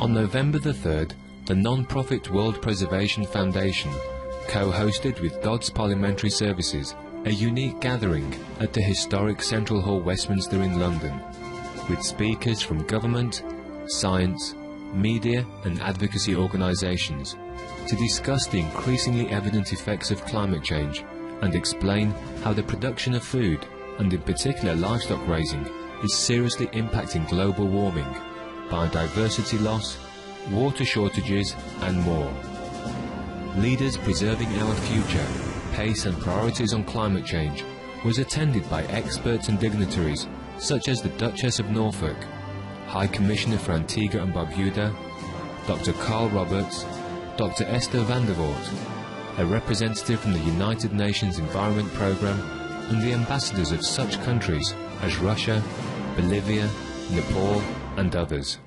On November the 3rd, the non-profit World Preservation Foundation co-hosted with Dodds Parliamentary Services a unique gathering at the historic Central Hall, Westminster in London, with speakers from government, science, media and advocacy organisations to discuss the increasingly evident effects of climate change and explain how the production of food, and in particular livestock raising, is seriously impacting global warming, biodiversity loss, water shortages and more. Leaders Preserving Our Future, Pace and Priorities on Climate Change was attended by experts and dignitaries such as the Duchess of Norfolk, High Commissioner for Antigua and Barbuda, Dr. Carl Roberts, Dr. Esther van der Voort, a representative from the United Nations Environment Programme, and the ambassadors of such countries as Russia, Bolivia, Nepal and others.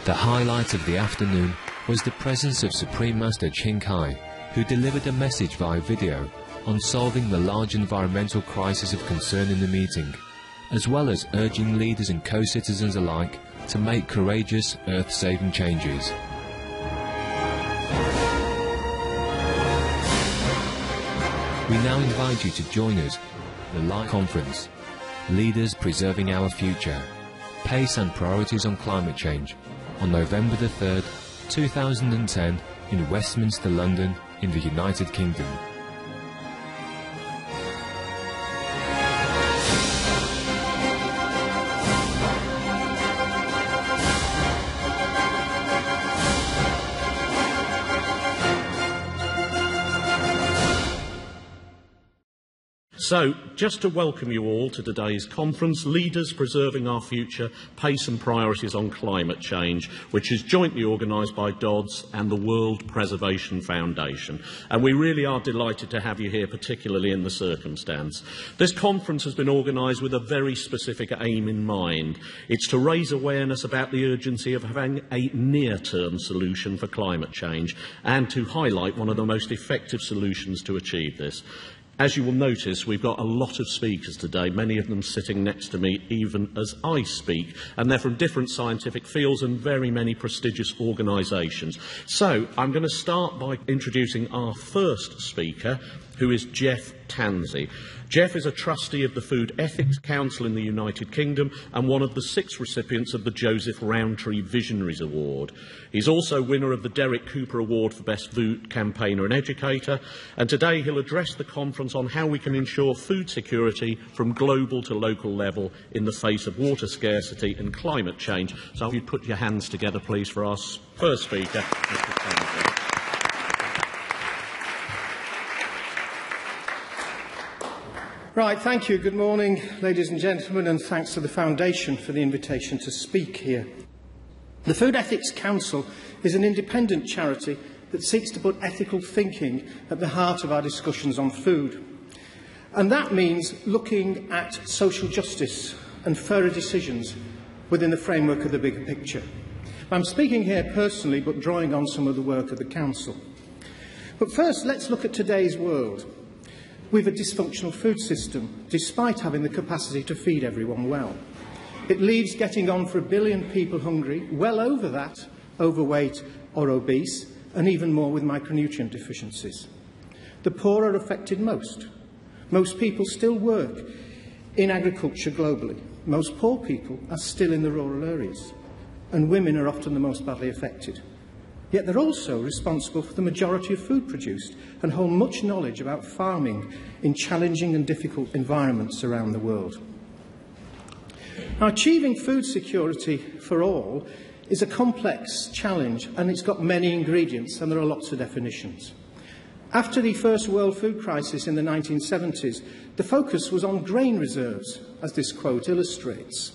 The highlight of the afternoon was the presence of Supreme Master Ching Hai, who delivered a message via video on solving the large environmental crisis of concern in the meeting, as well as urging leaders and co-citizens alike to make courageous, earth-saving changes. We now invite you to join us at the live conference, Leaders Preserving Our Future, Pace and Priorities on Climate Change, on November the 3rd, 2010 in Westminster, London, in the United Kingdom. So, just to welcome you all to today's conference, Leaders Preserving Our Future, Pace and Priorities on Climate Change, which is jointly organised by Dodds and the World Preservation Foundation. And we really are delighted to have you here, particularly in the circumstance. This conference has been organised with a very specific aim in mind. It's to raise awareness about the urgency of having a near-term solution for climate change and to highlight one of the most effective solutions to achieve this. As you will notice, we've got a lot of speakers today, many of them sitting next to me even as I speak, and they're from different scientific fields and very many prestigious organisations. So I'm going to start by introducing our first speaker, who is Jeff Tansey. Jeff is a trustee of the Food Ethics Council in the United Kingdom and one of the 6 recipients of the Joseph Rowntree Visionaries Award. He's also winner of the Derek Cooper Award for Best Food Campaigner and Educator, and today he'll address the conference on how we can ensure food security from global to local level in the face of water scarcity and climate change. So if you'd put your hands together, please, for our first speaker, Mr. Tansey. Right, thank you. Good morning, ladies and gentlemen, and thanks to the Foundation for the invitation to speak here. The Food Ethics Council is an independent charity that seeks to put ethical thinking at the heart of our discussions on food. And that means looking at social justice and fairer decisions within the framework of the bigger picture. I'm speaking here personally, but drawing on some of the work of the Council. But first, let's look at today's world. We have a dysfunctional food system, despite having the capacity to feed everyone well. It leaves getting on for 1 billion people hungry, well over that, overweight or obese, and even more with micronutrient deficiencies. The poor are affected most. Most people still work in agriculture globally. Most poor people are still in the rural areas, and women are often the most badly affected. Yet they're also responsible for the majority of food produced and hold much knowledge about farming in challenging and difficult environments around the world. Now, achieving food security for all is a complex challenge, and it's got many ingredients, and there are lots of definitions. After the first world food crisis in the 1970s, the focus was on grain reserves, as this quote illustrates.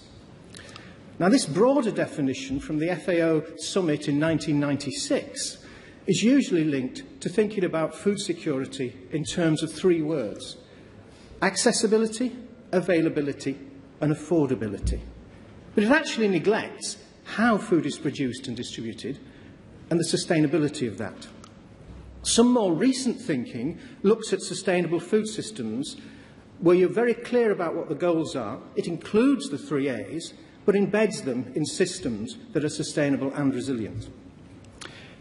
Now, this broader definition from the FAO summit in 1996 is usually linked to thinking about food security in terms of 3 words: accessibility, availability, and affordability. But it actually neglects how food is produced and distributed and the sustainability of that. Some more recent thinking looks at sustainable food systems where you're very clear about what the goals are. It includes the 3 A's, but embeds them in systems that are sustainable and resilient.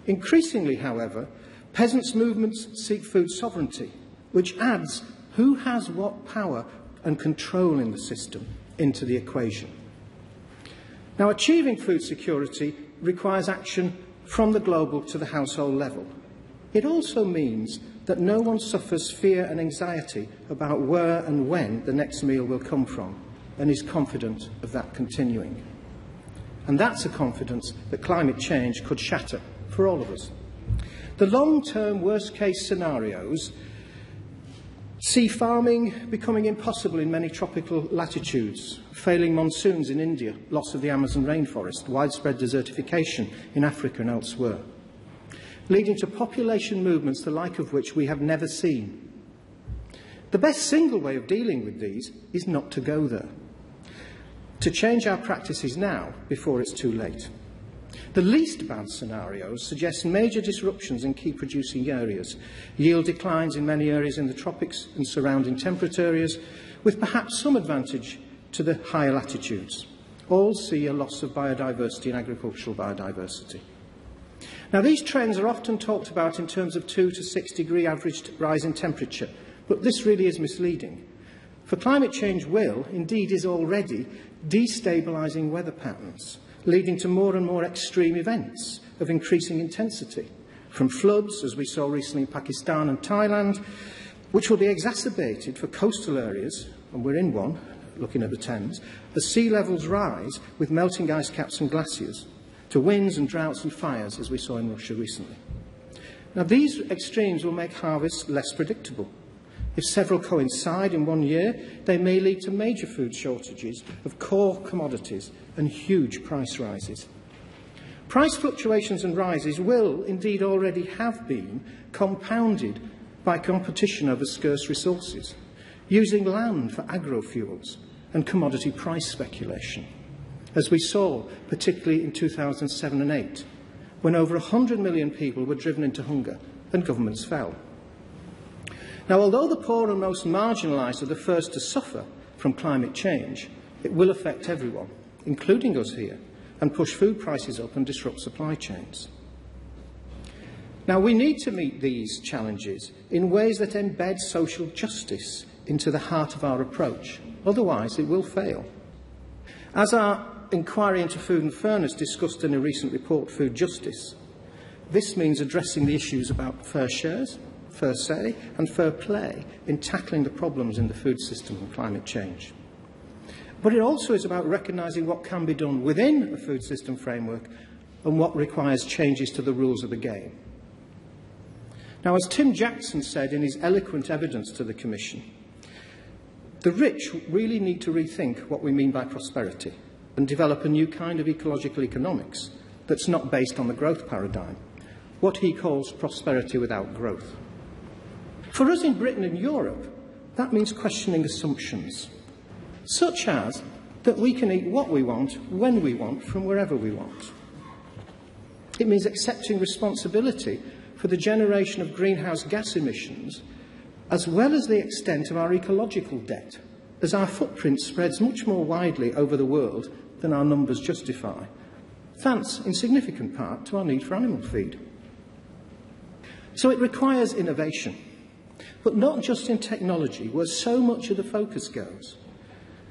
Increasingly, however, peasants' movements seek food sovereignty, which adds who has what power and control in the system into the equation. Now, achieving food security requires action from the global to the household level. It also means that no one suffers fear and anxiety about where and when the next meal will come from and is confident of that continuing. And that's a confidence that climate change could shatter for all of us. The long-term worst-case scenarios see farming becoming impossible in many tropical latitudes, failing monsoons in India, loss of the Amazon rainforest, widespread desertification in Africa and elsewhere, leading to population movements the like of which we have never seen. The best single way of dealing with these is not to go there, to change our practices now before it's too late. The least bad scenarios suggest major disruptions in key producing areas, yield declines in many areas in the tropics and surrounding temperate areas, with perhaps some advantage to the higher latitudes. All see a loss of biodiversity and agricultural biodiversity. Now, these trends are often talked about in terms of 2 to 6 degree average rise in temperature, but this really is misleading. For climate change will, indeed is already, destabilising weather patterns, leading to more and more extreme events of increasing intensity, from floods, as we saw recently in Pakistan and Thailand, which will be exacerbated for coastal areas, and we're in one, looking at the Thames, as sea levels rise with melting ice caps and glaciers, to winds and droughts and fires, as we saw in Russia recently. Now, these extremes will make harvests less predictable. If several coincide in one year, they may lead to major food shortages of core commodities and huge price rises. Price fluctuations and rises will, indeed already have been, compounded by competition over scarce resources, using land for agrofuels and commodity price speculation, as we saw particularly in 2007 and 2008, when over 100 million people were driven into hunger and governments fell. Now, although the poor and most marginalised are the first to suffer from climate change, it will affect everyone, including us here, and push food prices up and disrupt supply chains. Now, we need to meet these challenges in ways that embed social justice into the heart of our approach. Otherwise, it will fail. As our inquiry into food and fairness discussed in a recent report, Food Justice, this means addressing the issues about fair shares, fair say and fair play in tackling the problems in the food system and climate change. But it also is about recognising what can be done within a food system framework and what requires changes to the rules of the game. Now, as Tim Jackson said in his eloquent evidence to the Commission, the rich really need to rethink what we mean by prosperity and develop a new kind of ecological economics that's not based on the growth paradigm, what he calls prosperity without growth. For us in Britain and Europe, that means questioning assumptions, such as that we can eat what we want, when we want, from wherever we want. It means accepting responsibility for the generation of greenhouse gas emissions, as well as the extent of our ecological debt, as our footprint spreads much more widely over the world than our numbers justify, thanks in significant part to our need for animal feed. So it requires innovation, but not just in technology, where so much of the focus goes.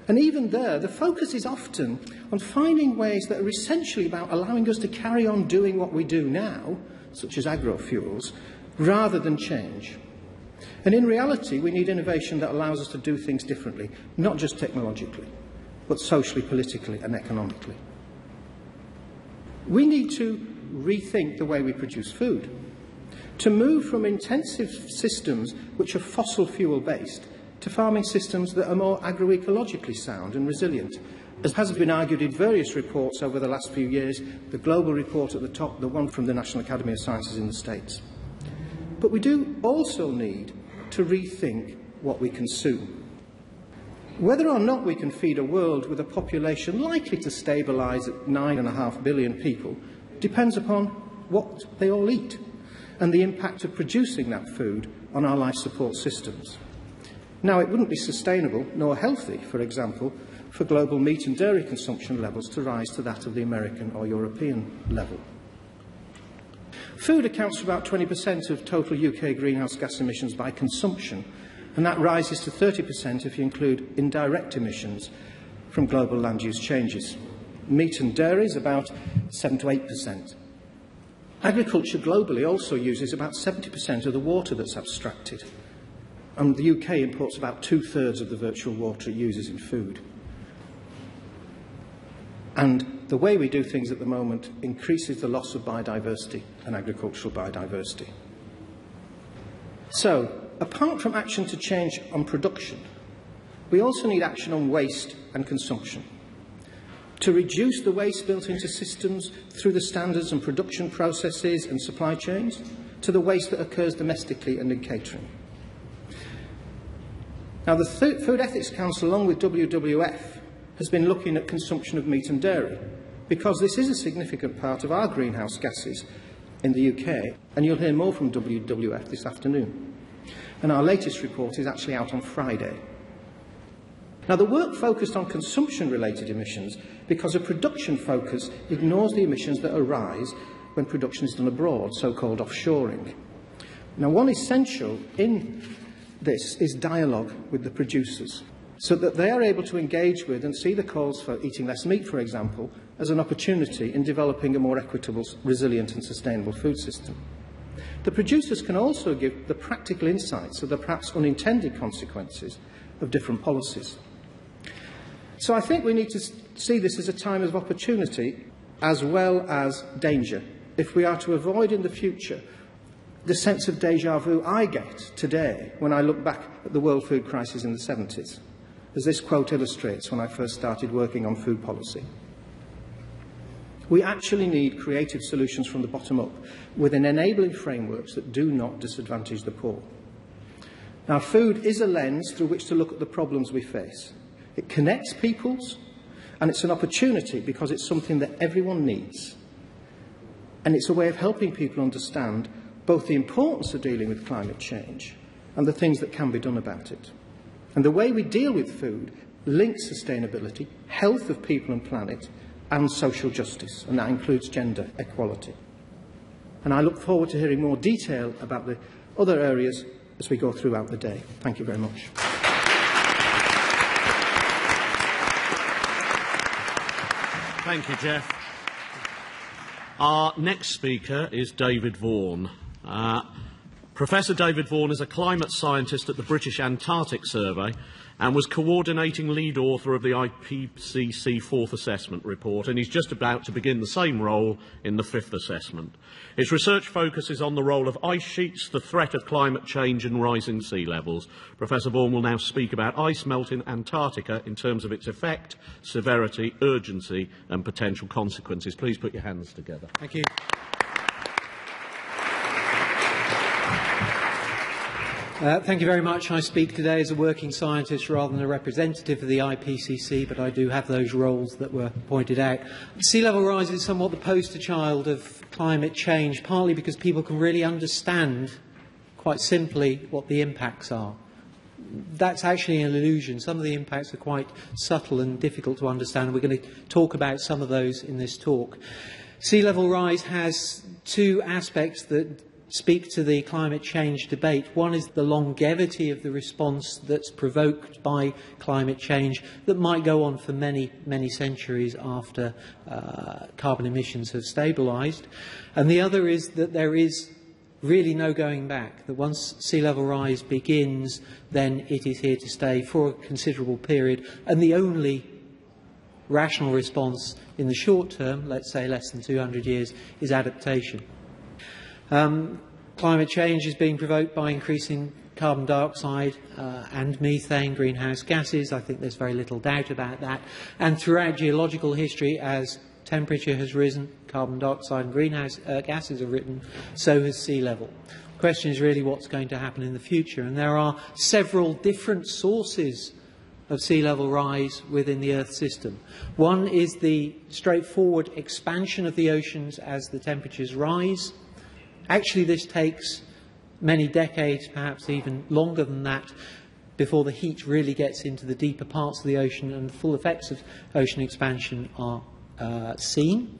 And even there, the focus is often on finding ways that are essentially about allowing us to carry on doing what we do now, such as agrofuels, rather than change. And in reality, we need innovation that allows us to do things differently, not just technologically, but socially, politically and economically. We need to rethink the way we produce food, to move from intensive systems which are fossil fuel based to farming systems that are more agroecologically sound and resilient, as has been argued in various reports over the last few years, the global report at the top, the one from the National Academy of Sciences in the States. But we do also need to rethink what we consume. Whether or not we can feed a world with a population likely to stabilise at 9.5 billion people depends upon what they all eat and the impact of producing that food on our life support systems. Now, it wouldn't be sustainable nor healthy, for example, for global meat and dairy consumption levels to rise to that of the American or European level. Food accounts for about 20% of total UK greenhouse gas emissions by consumption, and that rises to 30% if you include indirect emissions from global land use changes. Meat and dairy is about 7 to 8%. Agriculture globally also uses about 70% of the water that's abstracted, and the UK imports about 2/3 of the virtual water it uses in food. And the way we do things at the moment increases the loss of biodiversity and agricultural biodiversity. So, apart from action to change on production, we also need action on waste and consumption. To reduce the waste built into systems through the standards and production processes and supply chains, to the waste that occurs domestically and in catering. Now, the Food Ethics Council, along with WWF, has been looking at consumption of meat and dairy, because this is a significant part of our greenhouse gases in the UK, and you'll hear more from WWF this afternoon. And our latest report is actually out on Friday. Now, the work focused on consumption-related emissions because a production focus ignores the emissions that arise when production is done abroad, so-called offshoring. Now, one essential in this is dialogue with the producers, so that they are able to engage with and see the calls for eating less meat, for example, as an opportunity in developing a more equitable, resilient and sustainable food system. The producers can also give the practical insights of the perhaps unintended consequences of different policies. So I think we need to see this as a time of opportunity as well as danger, if we are to avoid in the future the sense of déjà vu I get today when I look back at the world food crisis in the 70s, as this quote illustrates when I first started working on food policy. We actually need creative solutions from the bottom up, within enabling frameworks that do not disadvantage the poor. Now, food is a lens through which to look at the problems we face. It connects peoples, and it's an opportunity because it's something that everyone needs. And it's a way of helping people understand both the importance of dealing with climate change and the things that can be done about it. And the way we deal with food links sustainability, health of people and planet, and social justice, and that includes gender equality. And I look forward to hearing more detail about the other areas as we go throughout the day. Thank you very much. Thank you, Jeff. Our next speaker is David Vaughan. Professor David Vaughan is a climate scientist at the British Antarctic Survey and was coordinating lead author of the IPCC fourth assessment report, and he's just about to begin the same role in the fifth assessment. His research focuses on the role of ice sheets, the threat of climate change and rising sea levels. Professor Vaughan will now speak about ice melt in Antarctica in terms of its effect, severity, urgency and potential consequences. Please put your hands together. Thank you. Thank you very much. I speak today as a working scientist rather than a representative of the IPCC, but I do have those roles that were pointed out. Sea level rise is somewhat the poster child of climate change, partly because people can really understand quite simply what the impacts are. That's actually an illusion. Some of the impacts are quite subtle and difficult to understand. We're going to talk about some of those in this talk. Sea level rise has two aspects that speak to the climate change debate. One is the longevity of the response that's provoked by climate change that might go on for many, many centuries after carbon emissions have stabilised. And the other is that there is really no going back, that once sea level rise begins, then it is here to stay for a considerable period. And the only rational response in the short term, let's say less than 200 years, is adaptation. Climate change is being provoked by increasing carbon dioxide and methane, greenhouse gases. I think there's very little doubt about that. And throughout geological history, as temperature has risen, carbon dioxide and greenhouse gases have risen, so has sea level. The question is really what's going to happen in the future. And there are several different sources of sea level rise within the Earth system. One is the straightforward expansion of the oceans as the temperatures rise. Actually, this takes many decades, perhaps even longer than that, before the heat really gets into the deeper parts of the ocean and the full effects of ocean expansion are seen.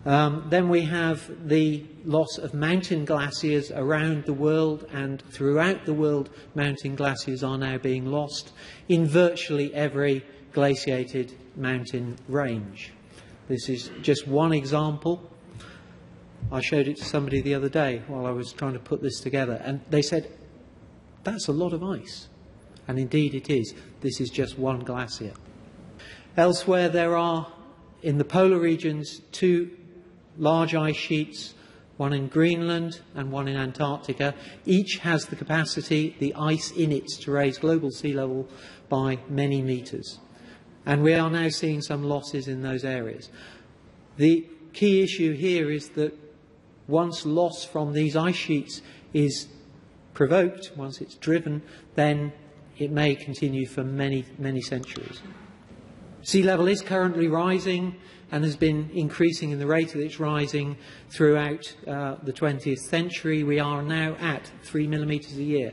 Then we have the loss of mountain glaciers around the world, and throughout the world mountain glaciers are now being lost in virtually every glaciated mountain range. This is just one example. I showed it to somebody the other day while I was trying to put this together, and they said, "That's a lot of ice." And indeed it is. This is just one glacier. Elsewhere there are, in the polar regions, two large ice sheets, one in Greenland and one in Antarctica. Each has the capacity, the ice in it, to raise global sea level by many metres. And we are now seeing some losses in those areas. The key issue here is that once loss from these ice sheets is provoked, once it's driven, then it may continue for many, many centuries. Sea level is currently rising and has been increasing in the rate of its rising throughout the 20th century. We are now at 3 millimetres a year.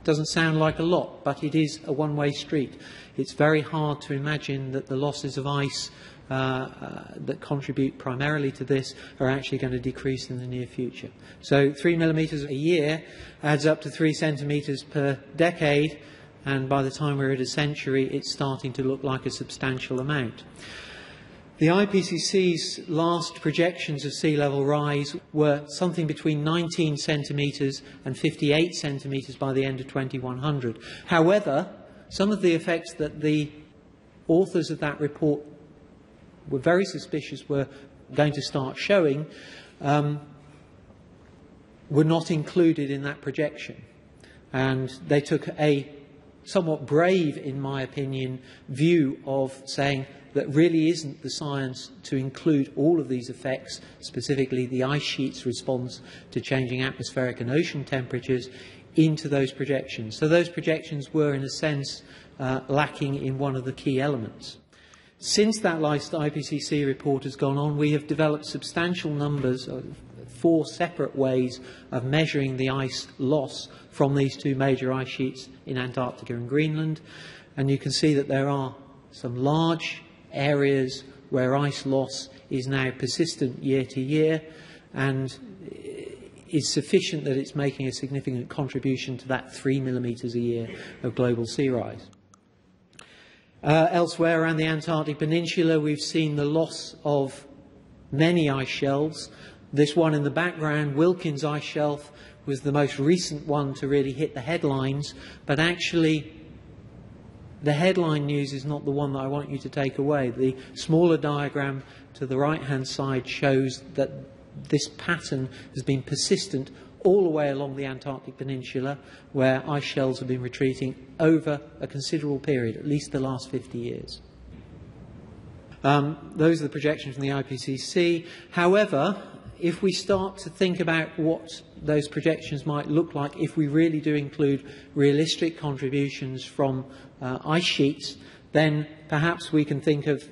Doesn't sound like a lot, but it is a one-way street. It's very hard to imagine that the losses of ice that contribute primarily to this are actually going to decrease in the near future. So 3 millimetres a year adds up to 3 centimetres per decade, and by the time we're at a century, it's starting to look like a substantial amount. The IPCC's last projections of sea level rise were something between 19 centimetres and 58 centimetres by the end of 2100. However, some of the effects that the authors of that report were very suspicious were going to start showing were not included in that projection. And they took a somewhat brave, in my opinion, view of saying that really isn't the science to include all of these effects, specifically the ice sheet's response to changing atmospheric and ocean temperatures, into those projections. So those projections were, in a sense, lacking in one of the key elements. Since that last IPCC report has gone on, we have developed substantial numbers of 4 separate ways of measuring the ice loss from these two major ice sheets in Antarctica and Greenland. And you can see that there are some large areas where ice loss is now persistent year to year and is sufficient that it's making a significant contribution to that 3 millimetres a year of global sea rise. Elsewhere around the Antarctic Peninsula, we've seen the loss of many ice shelves. This one in the background, Wilkins Ice Shelf, was the most recent one to really hit the headlines, but actually the headline news is not the one that I want you to take away. The smaller diagram to the right-hand side shows that this pattern has been persistent all the way along the Antarctic Peninsula, where ice shelves have been retreating over a considerable period, at least the last 50 years. Those are the projections from the IPCC. However, if we start to think about what those projections might look like if we really do include realistic contributions from ice sheets, then perhaps we can think of,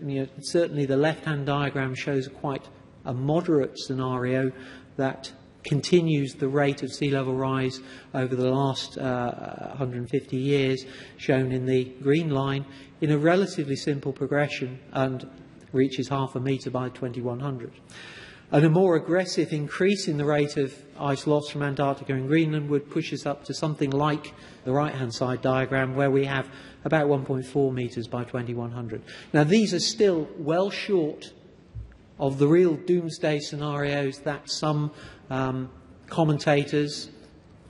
certainly the left-hand diagram shows quite a moderate scenario that continues the rate of sea level rise over the last 150 years, shown in the green line, in a relatively simple progression and reaches 0.5 metre by 2100. And a more aggressive increase in the rate of ice loss from Antarctica and Greenland would push us up to something like the right-hand side diagram, where we have about 1.4 metres by 2100. Now, these are still well short of the real doomsday scenarios that some commentators,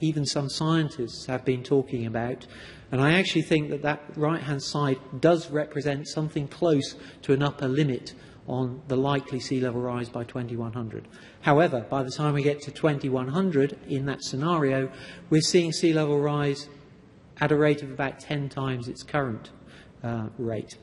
even some scientists, have been talking about. And I actually think that that right-hand side does represent something close to an upper limit on the likely sea level rise by 2100. However, by the time we get to 2100, in that scenario, we're seeing sea level rise at a rate of about 10 times its current rate.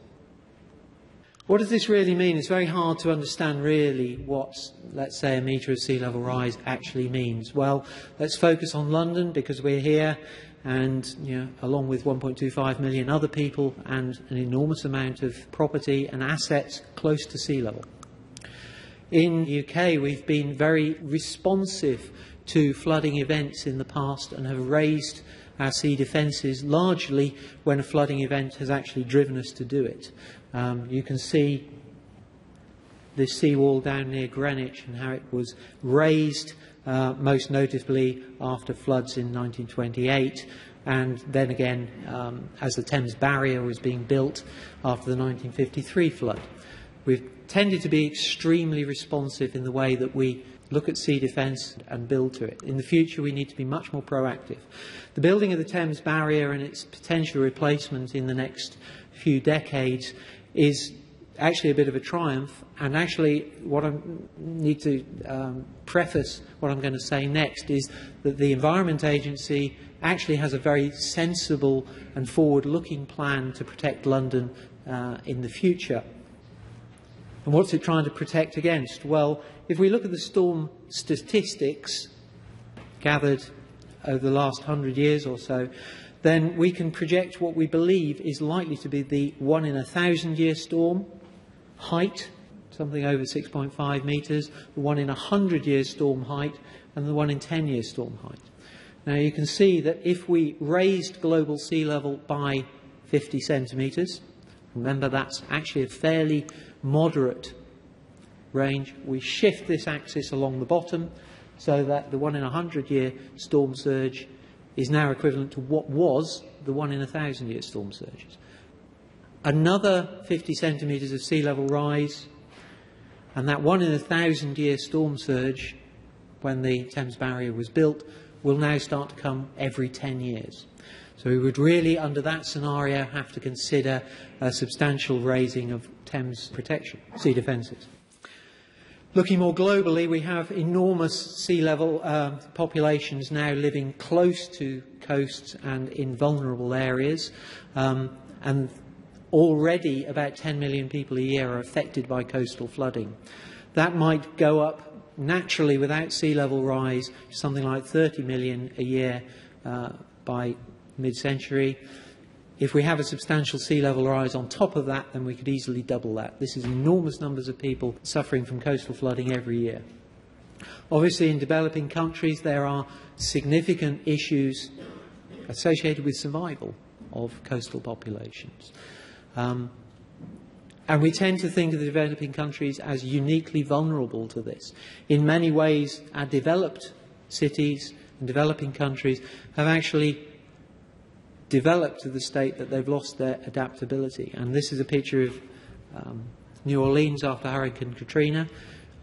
What does this really mean? It's very hard to understand really what, let's say, a metre of sea level rise actually means. Well, let's focus on London because we're here, and along with 1.25 million other people and an enormous amount of property and assets close to sea level. In the UK, we've been very responsive to flooding events in the past and have raised our sea defences, largely when a flooding event has actually driven us to do it. You can see this seawall down near Greenwich and how it was raised, most notably after floods in 1928, and then again as the Thames Barrier was being built after the 1953 flood. We've tended to be extremely responsive in the way that we look at sea defence and build to it. In the future, we need to be much more proactive. The building of the Thames Barrier and its potential replacement in the next few decades is actually a bit of a triumph, and actually what I need to preface what I'm going to say next is that the Environment Agency actually has a very sensible and forward-looking plan to protect London in the future. And what's it trying to protect against? Well, if we look at the storm statistics gathered over the last 100 years or so, then we can project what we believe is likely to be the 1 in 1,000-year storm height, something over 6.5 metres, the 1 in 100-year storm height, and the 1 in 10-year storm height. Now you can see that if we raised global sea level by 50 centimetres, remember that's actually a fairly moderate range, we shift this axis along the bottom so that the 1 in 100-year storm surge is now equivalent to what was the 1 in 1,000-year storm surges. Another 50 centimetres of sea level rise, and that 1 in 1,000-year storm surge, when the Thames Barrier was built, will now start to come every 10 years. So we would really, under that scenario, have to consider a substantial raising of Thames protection, sea defences. Looking more globally, we have enormous sea level populations now living close to coasts and in vulnerable areas, and already about 10 million people a year are affected by coastal flooding. That might go up naturally without sea level rise to something like 30 million a year by mid-century. If we have a substantial sea level rise on top of that, then we could easily double that. This is enormous numbers of people suffering from coastal flooding every year. Obviously, in developing countries, there are significant issues associated with survival of coastal populations. And we tend to think of the developing countries as uniquely vulnerable to this. In many ways, our developed cities and developing countries have actually developed to the state that they've lost their adaptability. And this is a picture of New Orleans after Hurricane Katrina.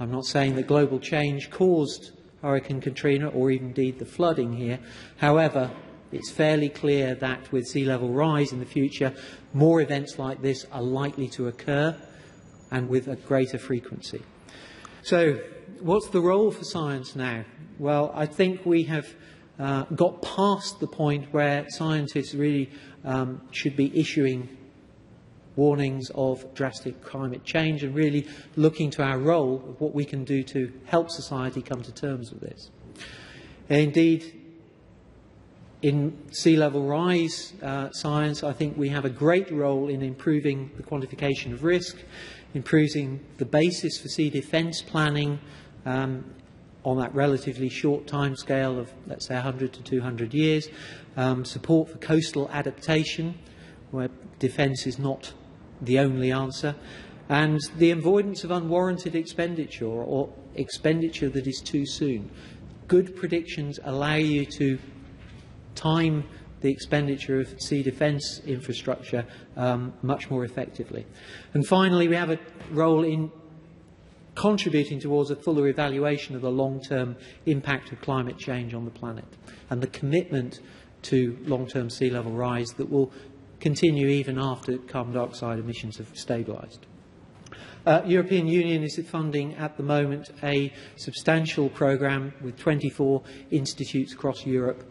I'm not saying that global change caused Hurricane Katrina or indeed the flooding here. However, it's fairly clear that with sea level rise in the future, more events like this are likely to occur and with a greater frequency. So, what's the role for science now? Well, I think we have got past the point where scientists really should be issuing warnings of drastic climate change and really looking to our role of what we can do to help society come to terms with this. Indeed, in sea level rise science, I think we have a great role in improving the quantification of risk, improving the basis for sea defence planning on that relatively short time scale of, let's say, 100 to 200 years, support for coastal adaptation, where defence is not the only answer, and the avoidance of unwarranted expenditure or expenditure that is too soon. Good predictions allow you to time the expenditure of sea defence infrastructure much more effectively. And finally, we have a role in contributing towards a fuller evaluation of the long-term impact of climate change on the planet and the commitment to long-term sea level rise that will continue even after carbon dioxide emissions have stabilised. European Union is funding at the moment a substantial programme with 24 institutes across Europe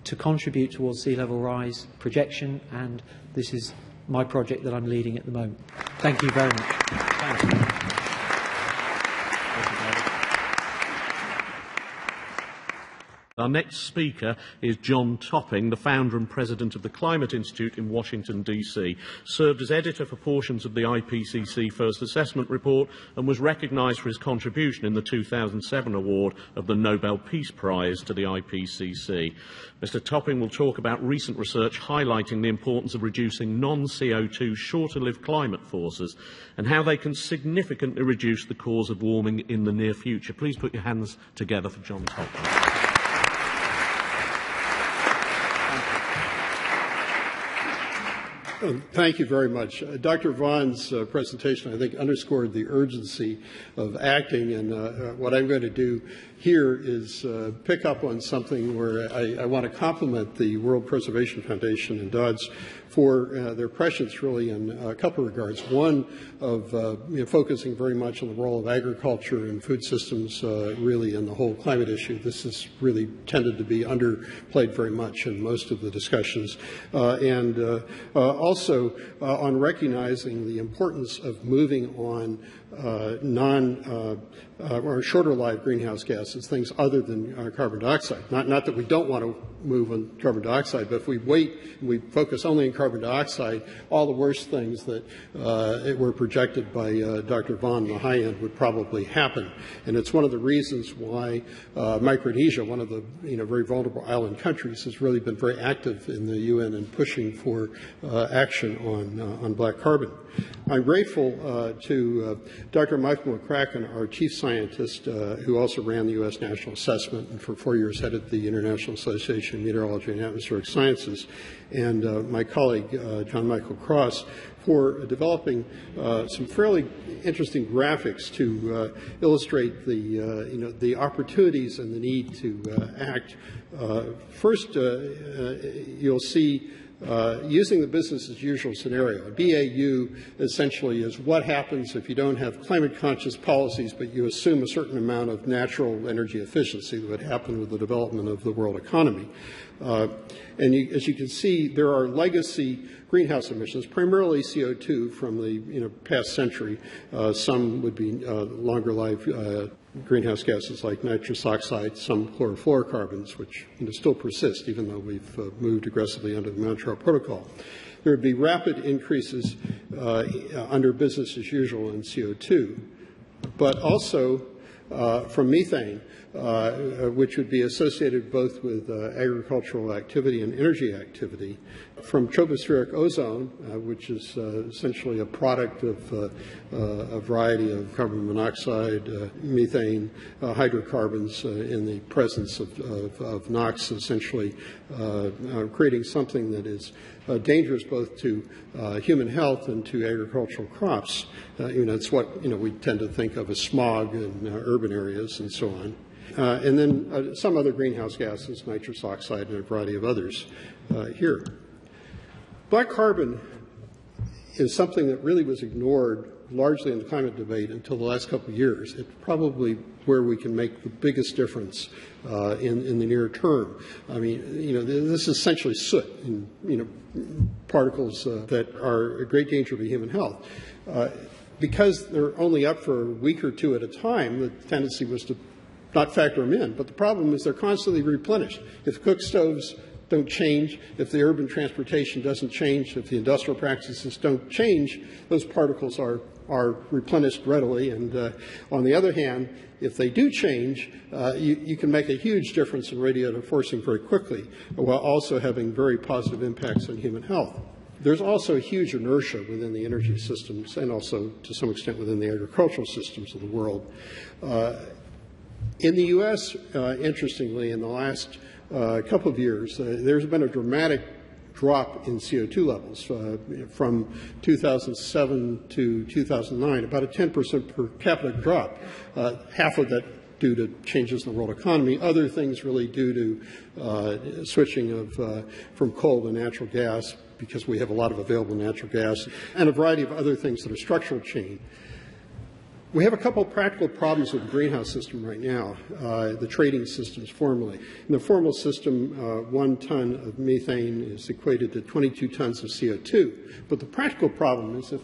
to contribute towards sea level rise projection, and this is my project that I'm leading at the moment. Thank you very much. Thank you. Our next speaker is John Topping, the founder and president of the Climate Institute in Washington, D.C., served as editor for portions of the IPCC First Assessment Report and was recognised for his contribution in the 2007 award of the Nobel Peace Prize to the IPCC. Mr. Topping will talk about recent research highlighting the importance of reducing non-CO2 shorter-lived climate forces and how they can significantly reduce the cause of warming in the near future. Please put your hands together for John Topping. Thank you very much. Dr. Vaughan's presentation, I think, underscored the urgency of acting, and what I'm going to do here is pick up on something where I want to compliment the World Preservation Foundation and Dodds for their prescience, really, in a couple of regards. One, of focusing very much on the role of agriculture and food systems, really, in the whole climate issue. This has really tended to be underplayed very much in most of the discussions. And also on recognizing the importance of moving on or shorter-lived greenhouse gases, things other than carbon dioxide. Not that we don't want to move on carbon dioxide, but if we wait and we focus only on carbon dioxide, all the worst things that were projected by Dr. Vaughan on the high end would probably happen. And it's one of the reasons why Micronesia, one of the very vulnerable island countries, has really been very active in the UN in pushing for action on black carbon. I'm grateful to Dr. Michael McCracken, our chief scientist, who also ran the U.S. National Assessment and for 4 years headed the International Association of Meteorology and Atmospheric Sciences, and my colleague, John Michael Cross, for developing some fairly interesting graphics to illustrate the opportunities and the need to act. First, you'll see using the business as usual scenario. BAU essentially is what happens if you don't have climate conscious policies, but you assume a certain amount of natural energy efficiency that would happen with the development of the world economy. As you can see, there are legacy greenhouse emissions, primarily CO2 from the past century. Some would be longer-lived greenhouse gases like nitrous oxide, some chlorofluorocarbons, which still persist even though we've moved aggressively under the Montreal Protocol. There would be rapid increases under business as usual in CO2, but also from methane, which would be associated both with agricultural activity and energy activity, from tropospheric ozone, which is essentially a product of a variety of carbon monoxide, methane, hydrocarbons in the presence of NOx, essentially creating something that is dangerous both to human health and to agricultural crops. It's what we tend to think of as smog in urban areas and so on. And then some other greenhouse gases, nitrous oxide and a variety of others here. Black carbon is something that really was ignored largely in the climate debate until the last couple of years. It's probably where we can make the biggest difference in the near term. I mean, this is essentially soot and, particles that are a great danger to human health. Because they're only up for a week or two at a time, the tendency was to not factor them in. But the problem is they're constantly replenished. If cook stoves don't change, if the urban transportation doesn't change, if the industrial practices don't change, those particles are replenished readily. And on the other hand, if they do change, you can make a huge difference in radiative forcing very quickly, while also having very positive impacts on human health. There's also a huge inertia within the energy systems and also, to some extent, within the agricultural systems of the world. In the U.S., interestingly, in the last couple of years, there's been a dramatic drop in CO2 levels from 2007 to 2009, about a 10% per capita drop, half of that due to changes in the world economy, other things really due to switching from coal to natural gas, because we have a lot of available natural gas, and a variety of other things that are structural change. We have a couple of practical problems with the greenhouse system right now, the trading systems formally. In the formal system, 1 ton of methane is equated to 22 tons of CO2. But the practical problem is if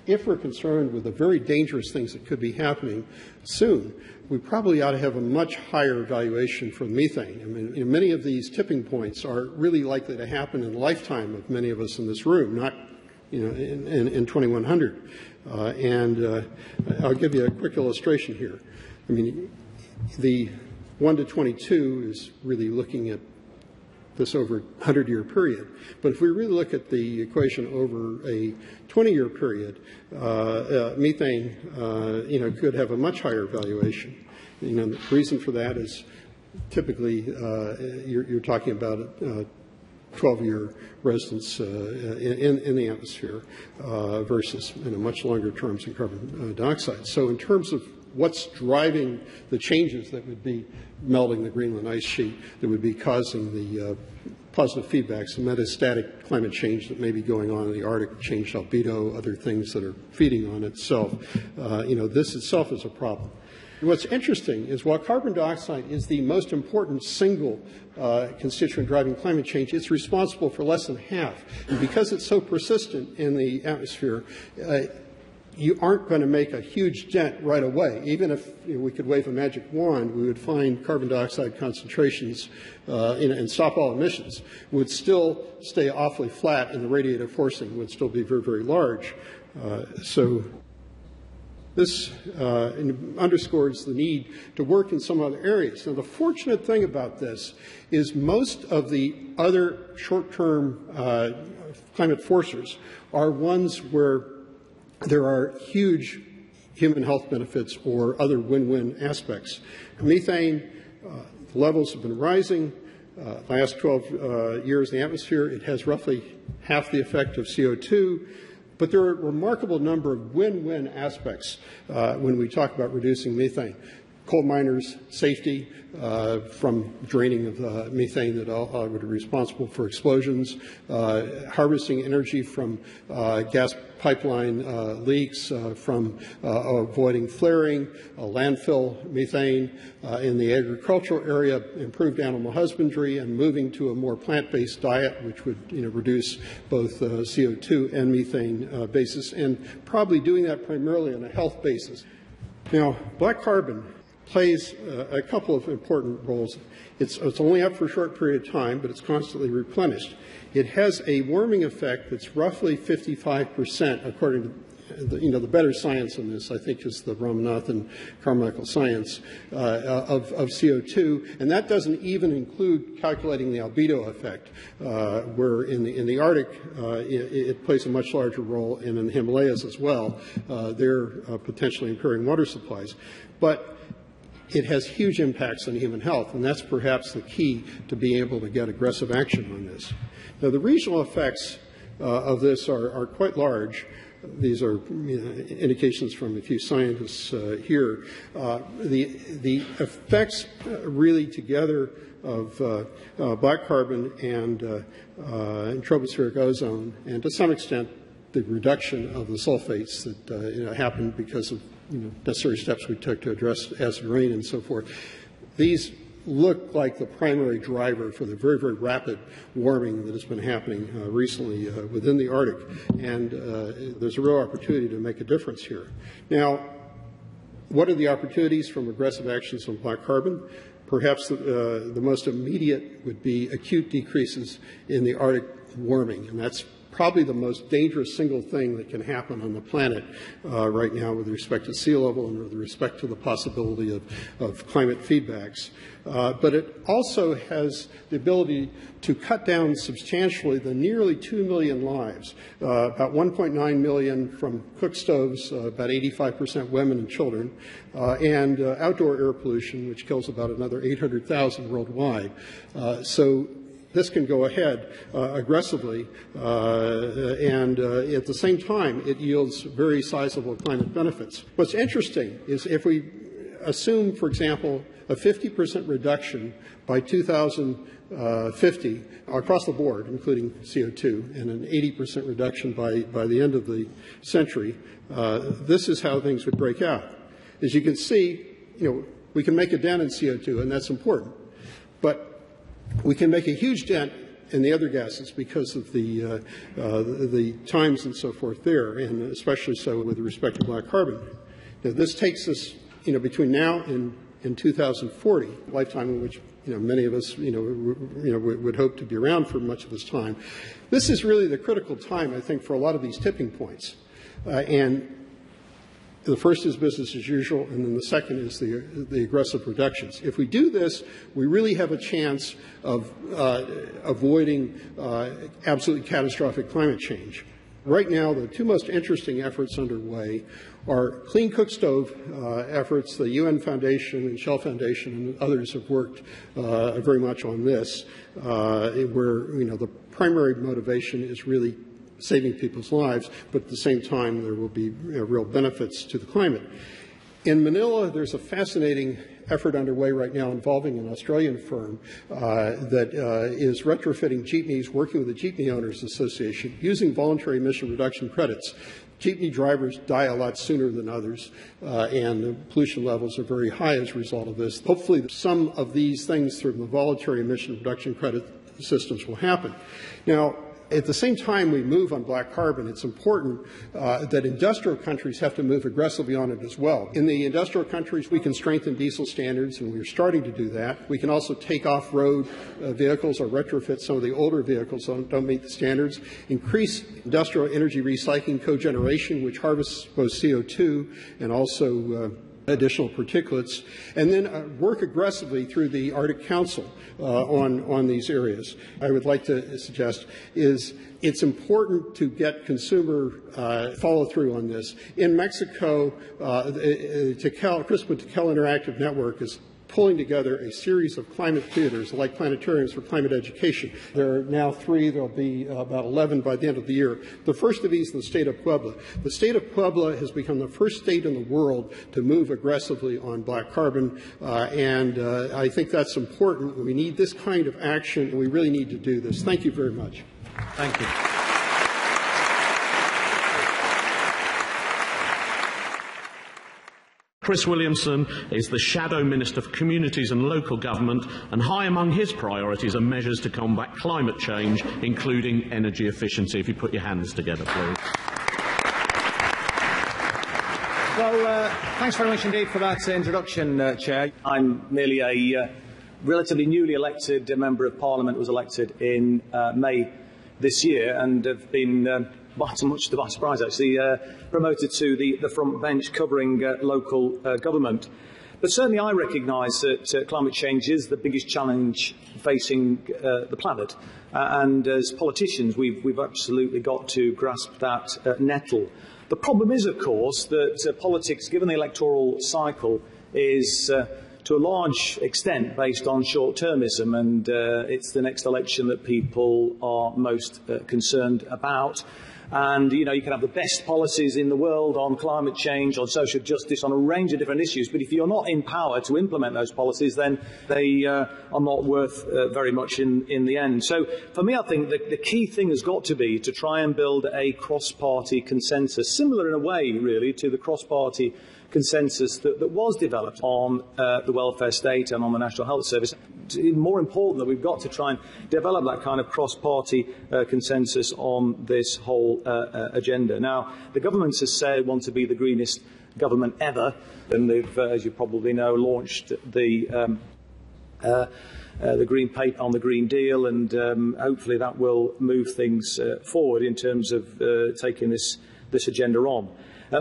if we're concerned with the very dangerous things that could be happening soon, we probably ought to have a much higher valuation for methane. I mean, many of these tipping points are really likely to happen in the lifetime of many of us in this room, not in 2100. I'll give you a quick illustration here. I mean, the 1 to 22 is really looking at this over a 100-year period. But if we really look at the equation over a 20-year period, methane, could have a much higher valuation. The reason for that is typically you're talking about a 12-year residence in the atmosphere versus much longer terms in carbon dioxide. So in terms of what's driving the changes that would be melting the Greenland ice sheet, that would be causing the positive feedbacks, the metastatic climate change that may be going on in the Arctic, changed albedo, other things that are feeding on itself. This itself is a problem. What's interesting is while carbon dioxide is the most important single constituent driving climate change, it's responsible for less than half. And because it's so persistent in the atmosphere, you aren't going to make a huge dent right away. Even if we could wave a magic wand, we would find carbon dioxide concentrations and stop all emissions would still stay awfully flat, and the radiative forcing would still be very, very large. So this underscores the need to work in some other areas. Now, the fortunate thing about this is most of the other short-term climate forcers are ones where there are huge human health benefits or other win-win aspects. Methane levels have been rising. Last 12 years in the atmosphere, it has roughly half the effect of CO2. But there are a remarkable number of win-win aspects when we talk about reducing methane. Coal miners' safety from draining of methane that would be responsible for explosions, harvesting energy from gas pipeline leaks, from avoiding flaring, landfill methane in the agricultural area, improved animal husbandry, and moving to a more plant-based diet, which would reduce both CO2 and methane basis, and probably doing that primarily on a health basis. Now, black carbon plays a couple of important roles. It's only up for a short period of time, but it's constantly replenished. It has a warming effect that's roughly 55%, according to the better science on this, I think, is the Ramanathan Carmichael science of CO2, and that doesn't even include calculating the albedo effect, where in the Arctic it plays a much larger role, and in the Himalayas as well. They're potentially impairing water supplies. But it has huge impacts on human health, and that's perhaps the key to being able to get aggressive action on this. Now, the regional effects of this are quite large. These are indications from a few scientists here. The effects really together of black carbon and tropospheric ozone, and to some extent the reduction of the sulfates that happened because of necessary steps we took to address acid rain and so forth. These look like the primary driver for the very, very rapid warming that has been happening recently within the Arctic, and there's a real opportunity to make a difference here. Now, what are the opportunities from aggressive actions on black carbon? Perhaps the most immediate would be acute decreases in the Arctic warming, and that's probably the most dangerous single thing that can happen on the planet right now with respect to sea level and with respect to the possibility of climate feedbacks. But it also has the ability to cut down substantially the nearly 2 million lives, about 1.9 million from cook stoves, about 85% women and children, and outdoor air pollution, which kills about another 800,000 worldwide. So this can go ahead aggressively, and at the same time, it yields very sizable climate benefits. What's interesting is if we assume, for example, a 50% reduction by 2050 across the board, including CO2, and an 80% reduction by the end of the century, this is how things would break out. As you can see, we can make a dent in CO2, and that's important. But we can make a huge dent and the other gases because of the times and so forth there, and especially so with respect to black carbon. Now, this takes us, between now and 2040, a lifetime in which many of us would hope to be around for much of this time. This is really the critical time, I think, for a lot of these tipping points, and the first is business as usual, and then the second is the aggressive reductions. If we do this, we really have a chance of avoiding absolutely catastrophic climate change. Right now, the two most interesting efforts underway are clean cook stove efforts. The UN Foundation and Shell Foundation and others have worked very much on this, where the primary motivation is really saving people's lives, but at the same time there will be real benefits to the climate. In Manila, there's a fascinating effort underway right now involving an Australian firm that is retrofitting jeepneys, working with the Jeepney Owners Association, using voluntary emission reduction credits. Jeepney drivers die a lot sooner than others, and the pollution levels are very high as a result of this. Hopefully, some of these things through the voluntary emission reduction credit systems will happen. Now, at the same time we move on black carbon, it's important that industrial countries have to move aggressively on it as well. In the industrial countries, we can strengthen diesel standards, and we're starting to do that. We can also take off-road vehicles or retrofit some of the older vehicles that don't meet the standards, increase industrial energy recycling cogeneration, which harvests both CO2 and also additional particulates, and then work aggressively through the Arctic Council on these areas. I would like to suggest is it's important to get consumer follow-through on this. In Mexico, CRISPR Tekel Interactive Network is pulling together a series of climate theaters, like planetariums for climate education. There are now 3. There will be about 11 by the end of the year. The first of these is the state of Puebla. The state of Puebla has become the first state in the world to move aggressively on black carbon, and I think that's important. We need this kind of action, and we really need to do this. Thank you very much. Thank you. Chris Williamson is the Shadow Minister for Communities and Local Government, and high among his priorities are measures to combat climate change, including energy efficiency. If you put your hands together, please. Well, thanks very much indeed for that introduction, Chair. I'm merely a relatively newly elected Member of Parliament, was elected in May this year, and have been much to my surprise, actually, promoted to the front bench covering local government. But certainly I recognise that climate change is the biggest challenge facing the planet. And as politicians, we've absolutely got to grasp that nettle. The problem is, of course, that politics, given the electoral cycle, is to a large extent based on short-termism, and it's the next election that people are most concerned about. And, you can have the best policies in the world on climate change, on social justice, on a range of different issues, but if you're not in power to implement those policies, then they are not worth very much in the end. So, for me, I think the key thing has got to be to try and build a cross-party consensus, similar in a way, really, to the cross-party consensus that was developed on the welfare state and on the National Health Service. It's more important that we've got to try and develop that kind of cross-party consensus on this whole agenda. Now, the government has said they want to be the greenest government ever, and they've, as you probably know, launched the Green Paper on the Green Deal, and hopefully that will move things forward in terms of taking this agenda on.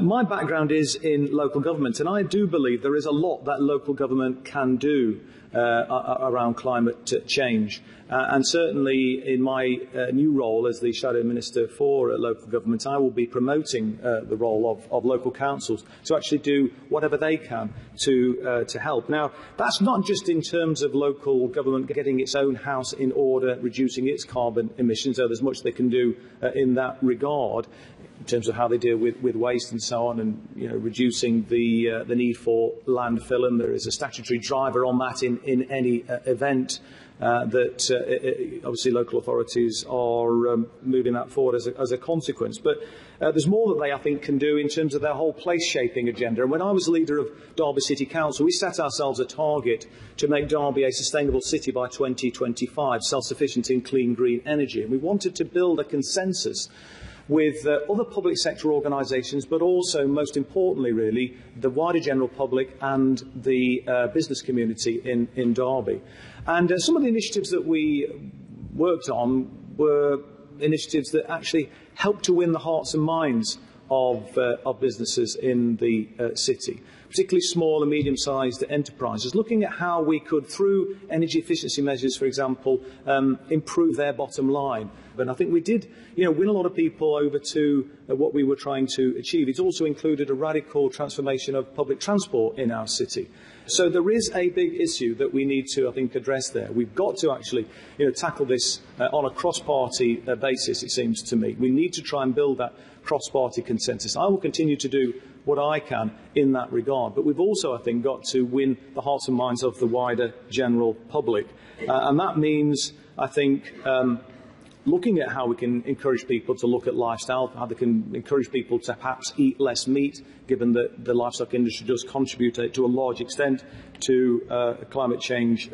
My background is in local government, and I do believe there is a lot that local government can do around climate change. And certainly in my new role as the Shadow Minister for local government, I will be promoting the role of local councils to actually do whatever they can to help. Now, that's not just in terms of local government getting its own house in order, reducing its carbon emissions, though there's much they can do in that regard, in terms of how they deal with waste and so on, and reducing the need for landfill, and there is a statutory driver on that in in any event that obviously local authorities are moving that forward as a consequence. But there's more that they, I think, can do in terms of their whole place-shaping agenda. And when I was leader of Derby City Council, we set ourselves a target to make Derby a sustainable city by 2025, self-sufficient in clean, green energy. And we wanted to build a consensus with other public sector organisations, but also, most importantly, really, the wider general public and the business community in Derby. And some of the initiatives that we worked on were initiatives that actually helped to win the hearts and minds of businesses in the city, particularly small and medium-sized enterprises, looking at how we could, through energy efficiency measures, for example, improve their bottom line. And I think we did, win a lot of people over to what we were trying to achieve. It's also included a radical transformation of public transport in our city. So there is a big issue that we need to, I think, address there. We've got to actually, tackle this on a cross-party basis, it seems to me. We need to try and build that cross-party consensus. I will continue to do what I can in that regard. But we've also, I think, got to win the hearts and minds of the wider general public. And that means, I think, looking at how we can encourage people to look at lifestyle, how they can encourage people to perhaps eat less meat, given that the livestock industry does contribute to a large extent to climate change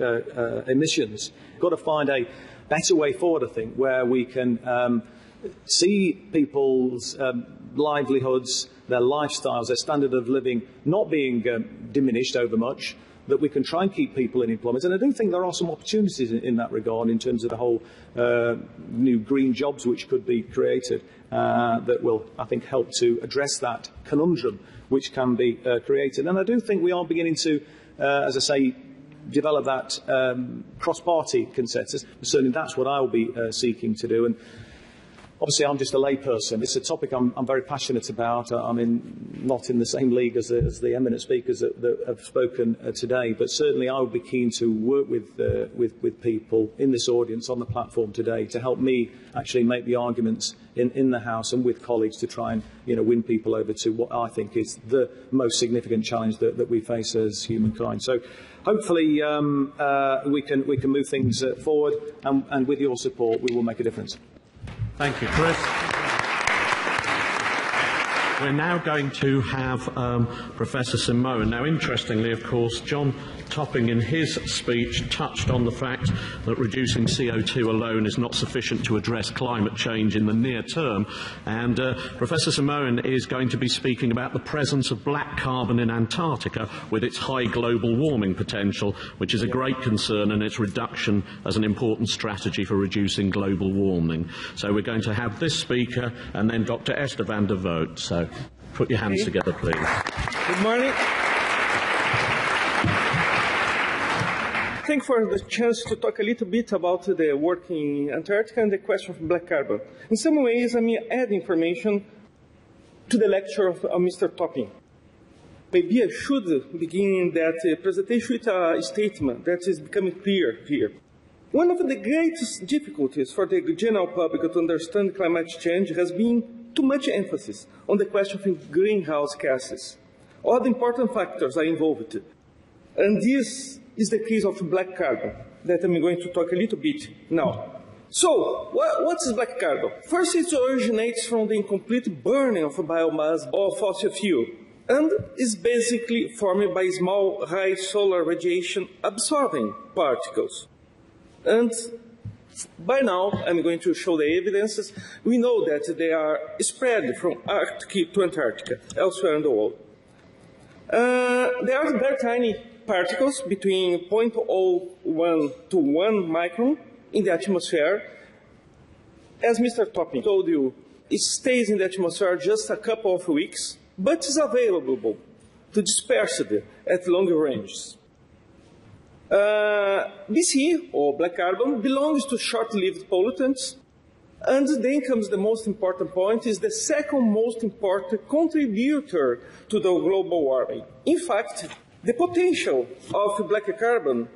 emissions. We've got to find a better way forward, I think, where we can see people's livelihoods, their lifestyles, their standard of living not being diminished over much, that we can try and keep people in employment. And I do think there are some opportunities in that regard in terms of the whole new green jobs which could be created that will, I think, help to address that conundrum which can be created. And I do think we are beginning to, as I say, develop that cross-party consensus. Certainly that's what I will be seeking to do. And obviously, I'm just a layperson. It's a topic I'm very passionate about. I'm not in the same league as the eminent speakers that have spoken today, but certainly I would be keen to work with people in this audience on the platform today to help me actually make the arguments in the House and with colleagues to try and win people over to what I think is the most significant challenge that we face as humankind. So hopefully we can move things forward, and with your support we will make a difference. Thank you, Chris. We're now going to have Professor Simone. Now, interestingly, of course, John Topping in his speech touched on the fact that reducing CO2 alone is not sufficient to address climate change in the near term. And Professor Simone is going to be speaking about the presence of black carbon in Antarctica with its high global warming potential, which is a great concern, and its reduction as an important strategy for reducing global warming. So we're going to have this speaker and then Dr. Esther van der Voort. So put your hands together, please. Good morning. Thank you for the chance to talk a little bit about the work in Antarctica and the question of black carbon. In some ways, I add information to the lecture of Mr. Topping. Maybe I should begin that presentation with a statement that is becoming clear here. One of the greatest difficulties for the general public to understand climate change has been too much emphasis on the question of greenhouse gases. All the important factors are involved. And this is the case of black carbon, that I'm going to talk a little bit now. So, what is black carbon? First, it originates from the incomplete burning of biomass or fossil fuel, and is basically formed by small, high solar radiation absorbing particles. And by now, I'm going to show the evidences. We know that they are spread from Arctic to Antarctica, elsewhere in the world. They are very tiny particles between 0.01 to 1 micron in the atmosphere. As Mr. Topping told you, it stays in the atmosphere just a couple of weeks, but is available to disperse it at longer ranges. BC, or black carbon, belongs to short-lived pollutants, and then comes the most important point, is the second most important contributor to the global warming. In fact, the potential of black carbon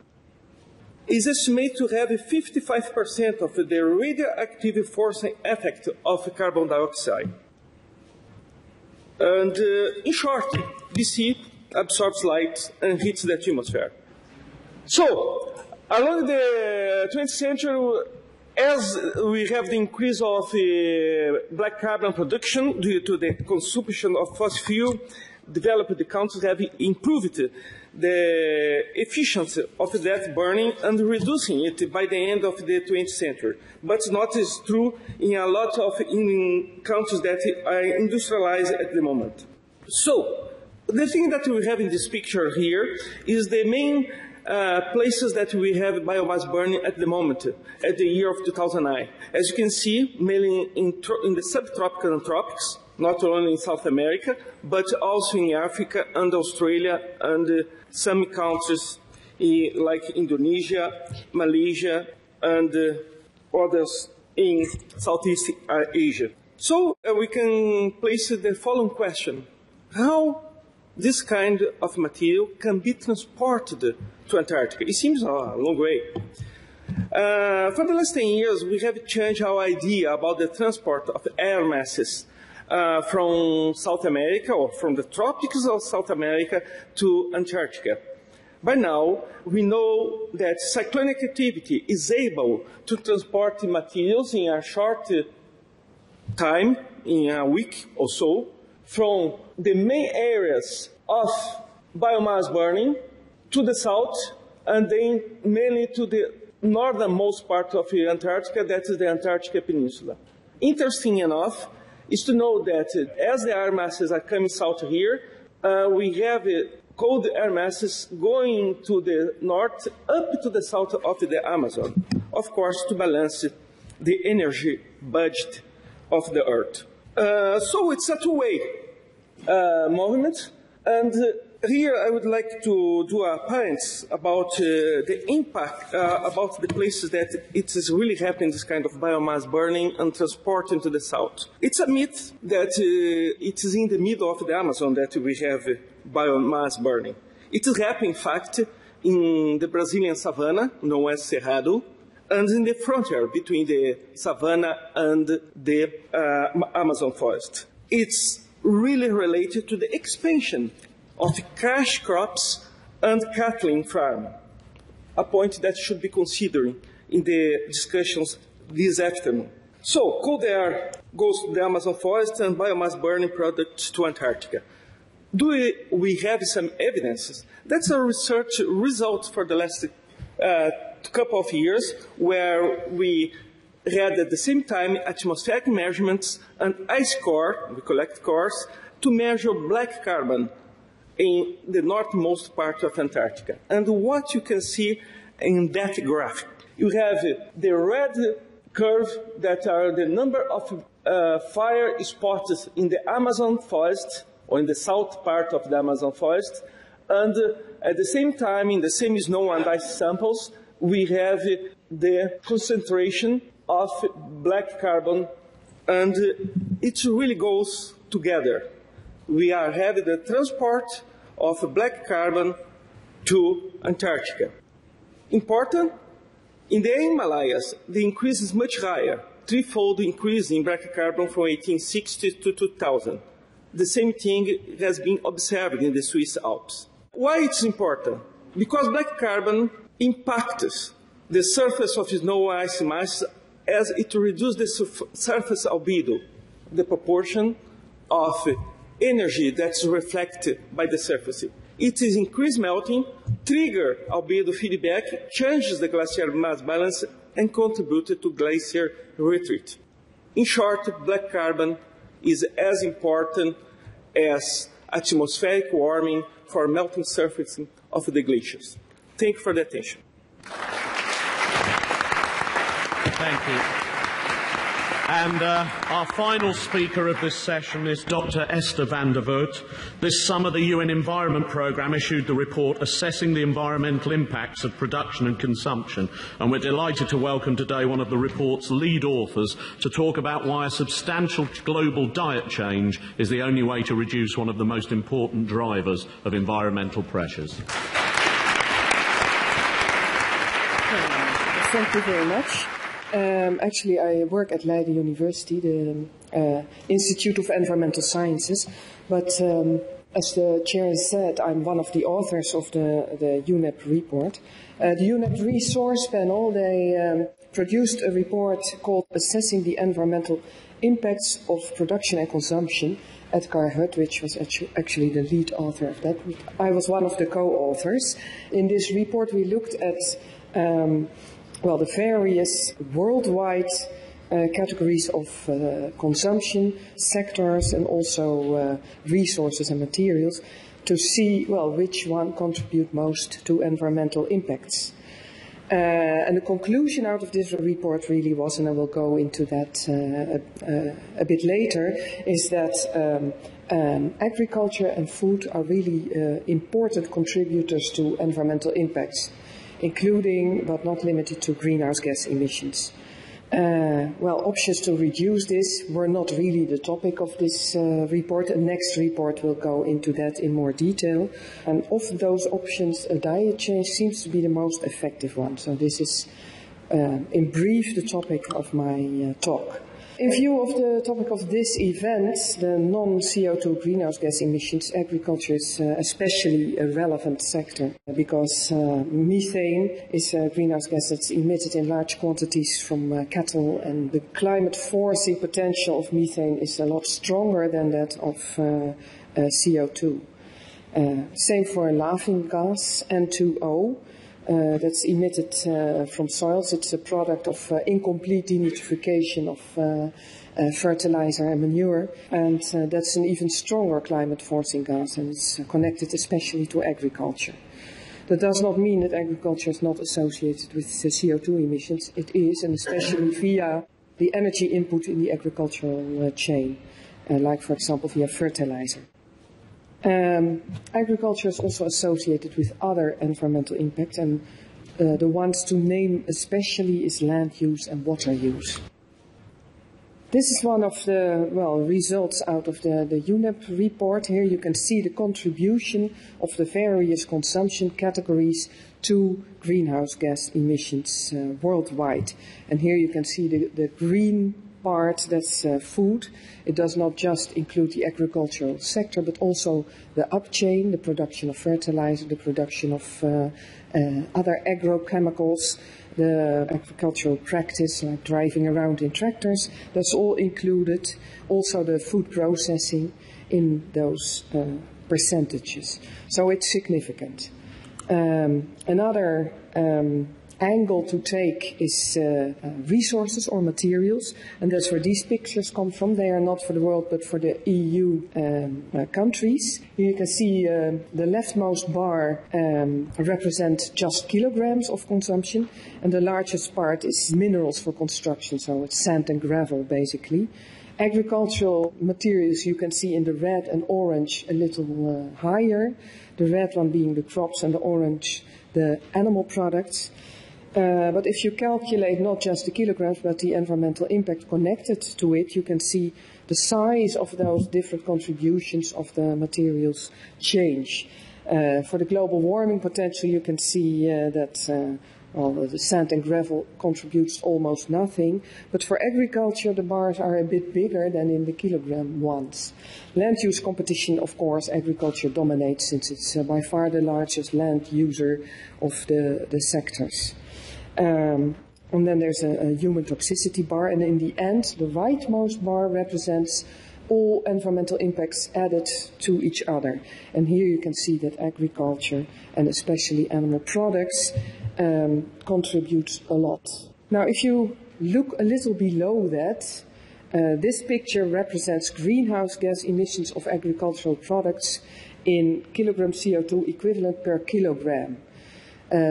is estimated to have 55% of the radioactive forcing effect of carbon dioxide. And in short, BC absorbs light and hits the atmosphere. So, along the 20th century, as we have the increase of black carbon production due to the consumption of fossil fuel, developed countries have improved the efficiency of that burning and reducing it by the end of the 20th century. But not is true in a lot of countries that are industrialized at the moment. So, the thing that we have in this picture here is the main places that we have biomass burning at the moment, at the year of 2009. As you can see, mainly in the subtropical and tropics, not only in South America, but also in Africa and Australia and some countries like Indonesia, Malaysia, and others in Southeast Asia. So we can place the following question. How this kind of material can be transported to Antarctica? It seems a long way. For the last 10 years, we have changed our idea about the transport of air masses from South America, or from the tropics of South America, to Antarctica. By now, we know that cyclonic activity is able to transport materials in a short time, in a week or so, from the main areas of biomass burning to the south, and then mainly to the northernmost part of Antarctica, that is the Antarctica Peninsula. Interesting enough is to know that as the air masses are coming south here, we have cold air masses going to the north up to the south of the Amazon, of course, to balance the energy budget of the Earth. So it's a two-way movement, and here I would like to do a point about the impact, about the places that it is really happening, this kind of biomass burning and transporting to the south. It's a myth that it is in the middle of the Amazon that we have biomass burning. It is happening, in fact, in the Brazilian savanna, known as Cerrado, and in the frontier between the savanna and the Amazon forest. It's really related to the expansion of cash crops and cattle farm, a point that should be considered in the discussions this afternoon. So, cold air goes to the Amazon forest and biomass burning products to Antarctica. Do we have some evidence? That's a research result for the last couple of years, where we had at the same time atmospheric measurements and ice core, we collect cores, to measure black carbon in the northmost part of Antarctica. And what you can see in that graph, you have the red curve that are the number of fire spots in the Amazon forest, or in the south part of the Amazon forest, and at the same time, in the same snow and ice samples, we have the concentration of black carbon, and it really goes together. We are having the transport of black carbon to Antarctica. Important, in the Himalayas, the increase is much higher, threefold increase in black carbon from 1860 to 2000. The same thing has been observed in the Swiss Alps. Why it's important? Because black carbon impacts the surface of snow ice mass as it reduces the surface albedo, the proportion of energy that's reflected by the surface. It is increased melting, trigger albedo feedback, changes the glacier mass balance, and contributes to glacier retreat. In short, black carbon is as important as atmospheric warming for melting surface of the glaciers. Thank you for the attention. Thank you. And our final speaker of this session is Dr. Esther van der Voort. This summer, the UN Environment Programme issued the report assessing the environmental impacts of production and consumption. And we're delighted to welcome today one of the report's lead authors to talk about why a substantial global diet change is the only way to reduce one of the most important drivers of environmental pressures. Thank you very much. Actually, I work at Leiden University, the Institute of Environmental Sciences, but As the chair has said, I'm one of the authors of the UNEP report. The UNEP Resource Panel, they produced a report called Assessing the Environmental Impacts of Production and Consumption. Edgar Hutt, which was actually the lead author of that. I was one of the co-authors. In this report, we looked at the various worldwide categories of consumption, sectors, and also resources and materials to see, which one contribute most to environmental impacts. And the conclusion out of this report really was, and I will go into that a bit later, is that agriculture and food are really important contributors to environmental impacts, including but not limited to greenhouse gas emissions. Options to reduce this were not really the topic of this report. The next report will go into that in more detail. And of those options, a diet change seems to be the most effective one. So this is, in brief, the topic of my talk. In view of the topic of this event, the non-CO2 greenhouse gas emissions, agriculture is especially a relevant sector because methane is a greenhouse gas that's emitted in large quantities from cattle, and the climate forcing potential of methane is a lot stronger than that of CO2. Same for laughing gas, N2O. That's emitted from soils. It's a product of incomplete denitrification of fertilizer and manure, and that's an even stronger climate-forcing gas, and it's connected especially to agriculture. That does not mean that agriculture is not associated with CO2 emissions. It is, and especially via the energy input in the agricultural chain, like, for example, via fertilizer. Agriculture is also associated with other environmental impacts, and the ones to name especially is land use and water use. This is one of the results out of the UNEP report. Here you can see the contribution of the various consumption categories to greenhouse gas emissions worldwide. And here you can see the green part, that's food. It does not just include the agricultural sector, but also the upchain, the production of fertilizer, the production of other agrochemicals, the agricultural practice like driving around in tractors. That's all included. Also the food processing in those percentages. So it's significant. Another angle to take is resources or materials, and that's where these pictures come from. They are not for the world but for the EU countries. Here you can see the leftmost bar represents just kilograms of consumption, and the largest part is minerals for construction, so it's sand and gravel basically. Agricultural materials you can see in the red and orange a little higher, the red one being the crops and the orange the animal products. But if you calculate not just the kilograms but the environmental impact connected to it, you can see the size of those different contributions of the materials change. For the global warming potential, you can see that the sand and gravel contributes almost nothing. But for agriculture, the bars are a bit bigger than in the kilogram ones. Land use competition, of course, agriculture dominates since it's by far the largest land user of the sectors. And then there's a human toxicity bar, and in the end, the rightmost bar represents all environmental impacts added to each other. And here you can see that agriculture, and especially animal products, contribute a lot. Now, if you look a little below that, this picture represents greenhouse gas emissions of agricultural products in kilogram CO2 equivalent per kilogram.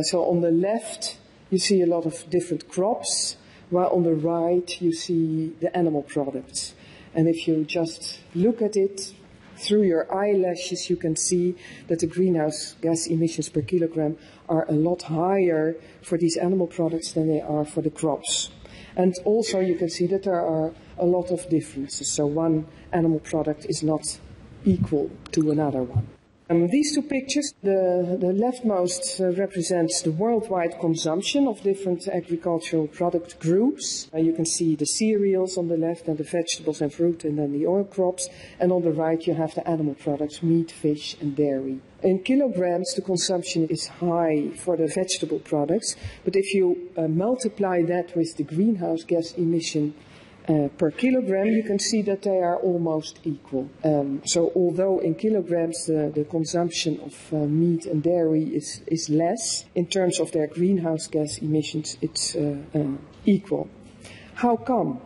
So on the left, you see a lot of different crops, while on the right you see the animal products. And if you just look at it through your eyelashes, you can see that the greenhouse gas emissions per kilogram are a lot higher for these animal products than they are for the crops. And also you can see that there are a lot of differences. So one animal product is not equal to another one. These two pictures, the leftmost represents the worldwide consumption of different agricultural product groups. You can see the cereals on the left and the vegetables and fruit and then the oil crops. And on the right you have the animal products, meat, fish and dairy. In kilograms the consumption is high for the vegetable products, but if you multiply that with the greenhouse gas emission per kilogram, you can see that they are almost equal. So although in kilograms the consumption of meat and dairy is less, in terms of their greenhouse gas emissions it's equal. How come?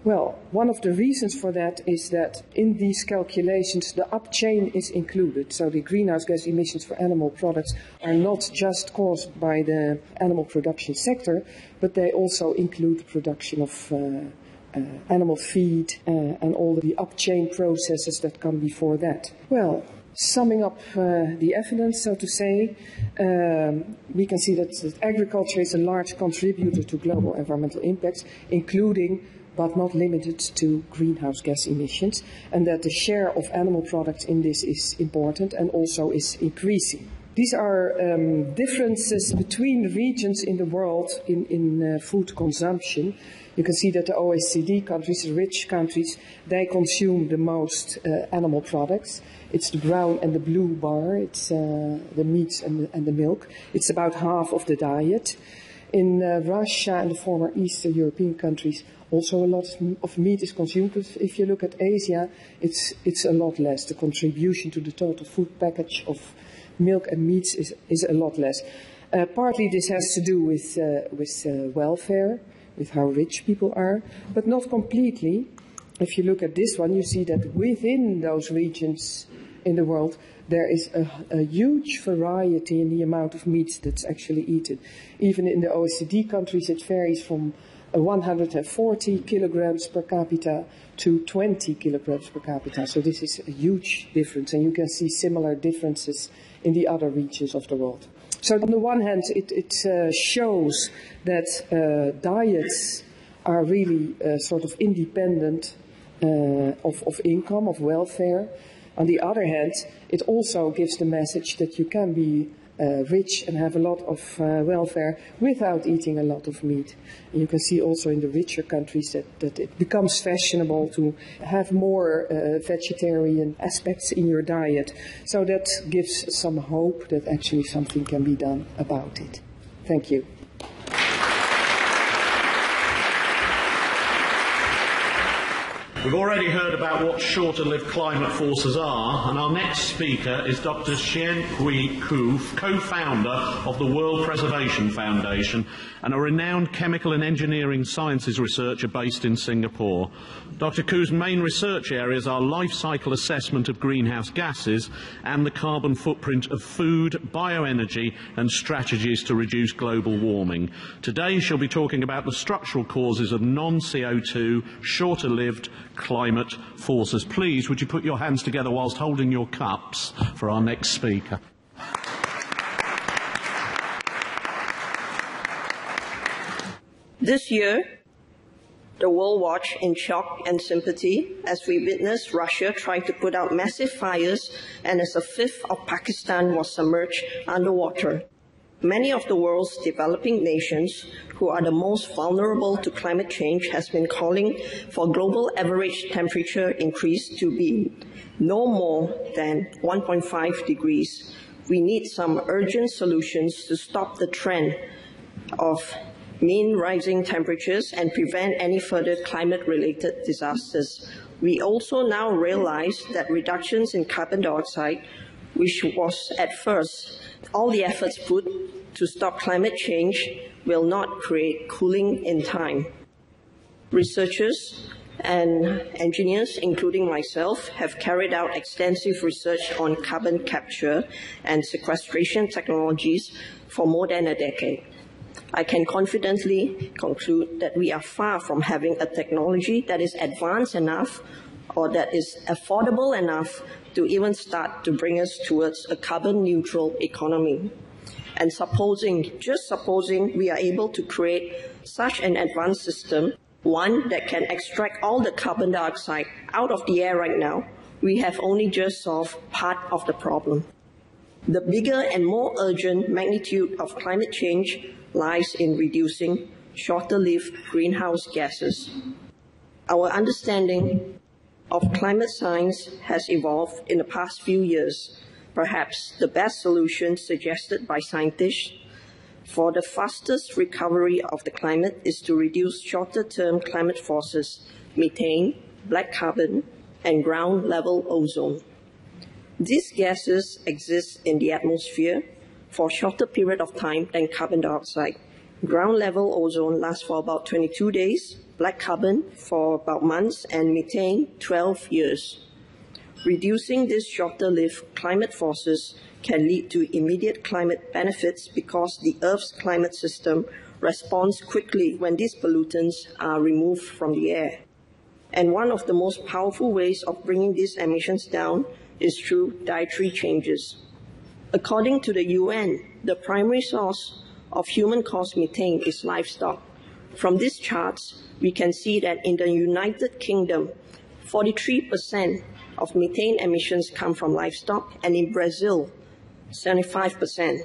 Well, one of the reasons for that is that in these calculations the up chain is included. So the greenhouse gas emissions for animal products are not just caused by the animal production sector, but they also include the production of animal feed and all the up-chain processes that come before that. Well, summing up the evidence, so to say, we can see that agriculture is a large contributor to global environmental impacts, including but not limited to greenhouse gas emissions, and that the share of animal products in this is important and also is increasing. These are differences between regions in the world in food consumption. You can see that the OECD countries, the rich countries, they consume the most animal products. It's the brown and the blue bar. It's the meats and the milk. It's about half of the diet. In Russia and the former Eastern European countries, also a lot of meat is consumed. But if you look at Asia, it's a lot less. The contribution to the total food package of milk and meats is a lot less. Partly this has to do with welfare, with how rich people are, but not completely. If you look at this one, you see that within those regions in the world, there is a huge variety in the amount of meat that's actually eaten. Even in the OECD countries, it varies from 140 kilograms per capita to 20 kilograms per capita. So this is a huge difference, and you can see similar differences in the other regions of the world. So on the one hand, it shows that diets are really sort of independent of income, of welfare. On the other hand, it also gives the message that you can be rich and have a lot of welfare without eating a lot of meat. And you can see also in the richer countries that it becomes fashionable to have more vegetarian aspects in your diet. So that gives some hope that actually something can be done about it. Thank you. We've already heard about what shorter-lived climate forces are, and our next speaker is Dr. Xian-Hui Ku, co-founder of the World Preservation Foundation and a renowned chemical and engineering sciences researcher based in Singapore. Dr. Ku's main research areas are life cycle assessment of greenhouse gases and the carbon footprint of food, bioenergy and strategies to reduce global warming. Today she'll be talking about the structural causes of non-CO2, shorter-lived climate forces. Please, would you put your hands together whilst holding your cups for our next speaker. This year, the world watched in shock and sympathy as we witnessed Russia try to put out massive fires and as a fifth of Pakistan was submerged underwater. Many of the world's developing nations, who are the most vulnerable to climate change, has been calling for global average temperature increase to be no more than 1.5 degrees. We need some urgent solutions to stop the trend of mean rising temperatures and prevent any further climate-related disasters. We also now realize that reductions in carbon dioxide, which was at first all the efforts put to stop climate change, will not create cooling in time. Researchers and engineers, including myself, have carried out extensive research on carbon capture and sequestration technologies for more than a decade. I can confidently conclude that we are far from having a technology that is advanced enough or that is affordable enough to even start to bring us towards a carbon-neutral economy. And just supposing we are able to create such an advanced system, one that can extract all the carbon dioxide out of the air right now, we have only just solved part of the problem. The bigger and more urgent magnitude of climate change lies in reducing shorter-lived greenhouse gases. Our understanding of climate science has evolved in the past few years. Perhaps the best solution suggested by scientists for the fastest recovery of the climate is to reduce shorter-term climate forces, methane, black carbon, and ground-level ozone. These gases exist in the atmosphere for a shorter period of time than carbon dioxide. Ground-level ozone lasts for about 22 days, black carbon for about months, and methane 12 years. Reducing these shorter-lived climate forces can lead to immediate climate benefits because the Earth's climate system responds quickly when these pollutants are removed from the air. And one of the most powerful ways of bringing these emissions down is through dietary changes. According to the UN, the primary source of human-caused methane is livestock. From these charts, we can see that in the United Kingdom, 43% of methane emissions come from livestock, and in Brazil, 75%.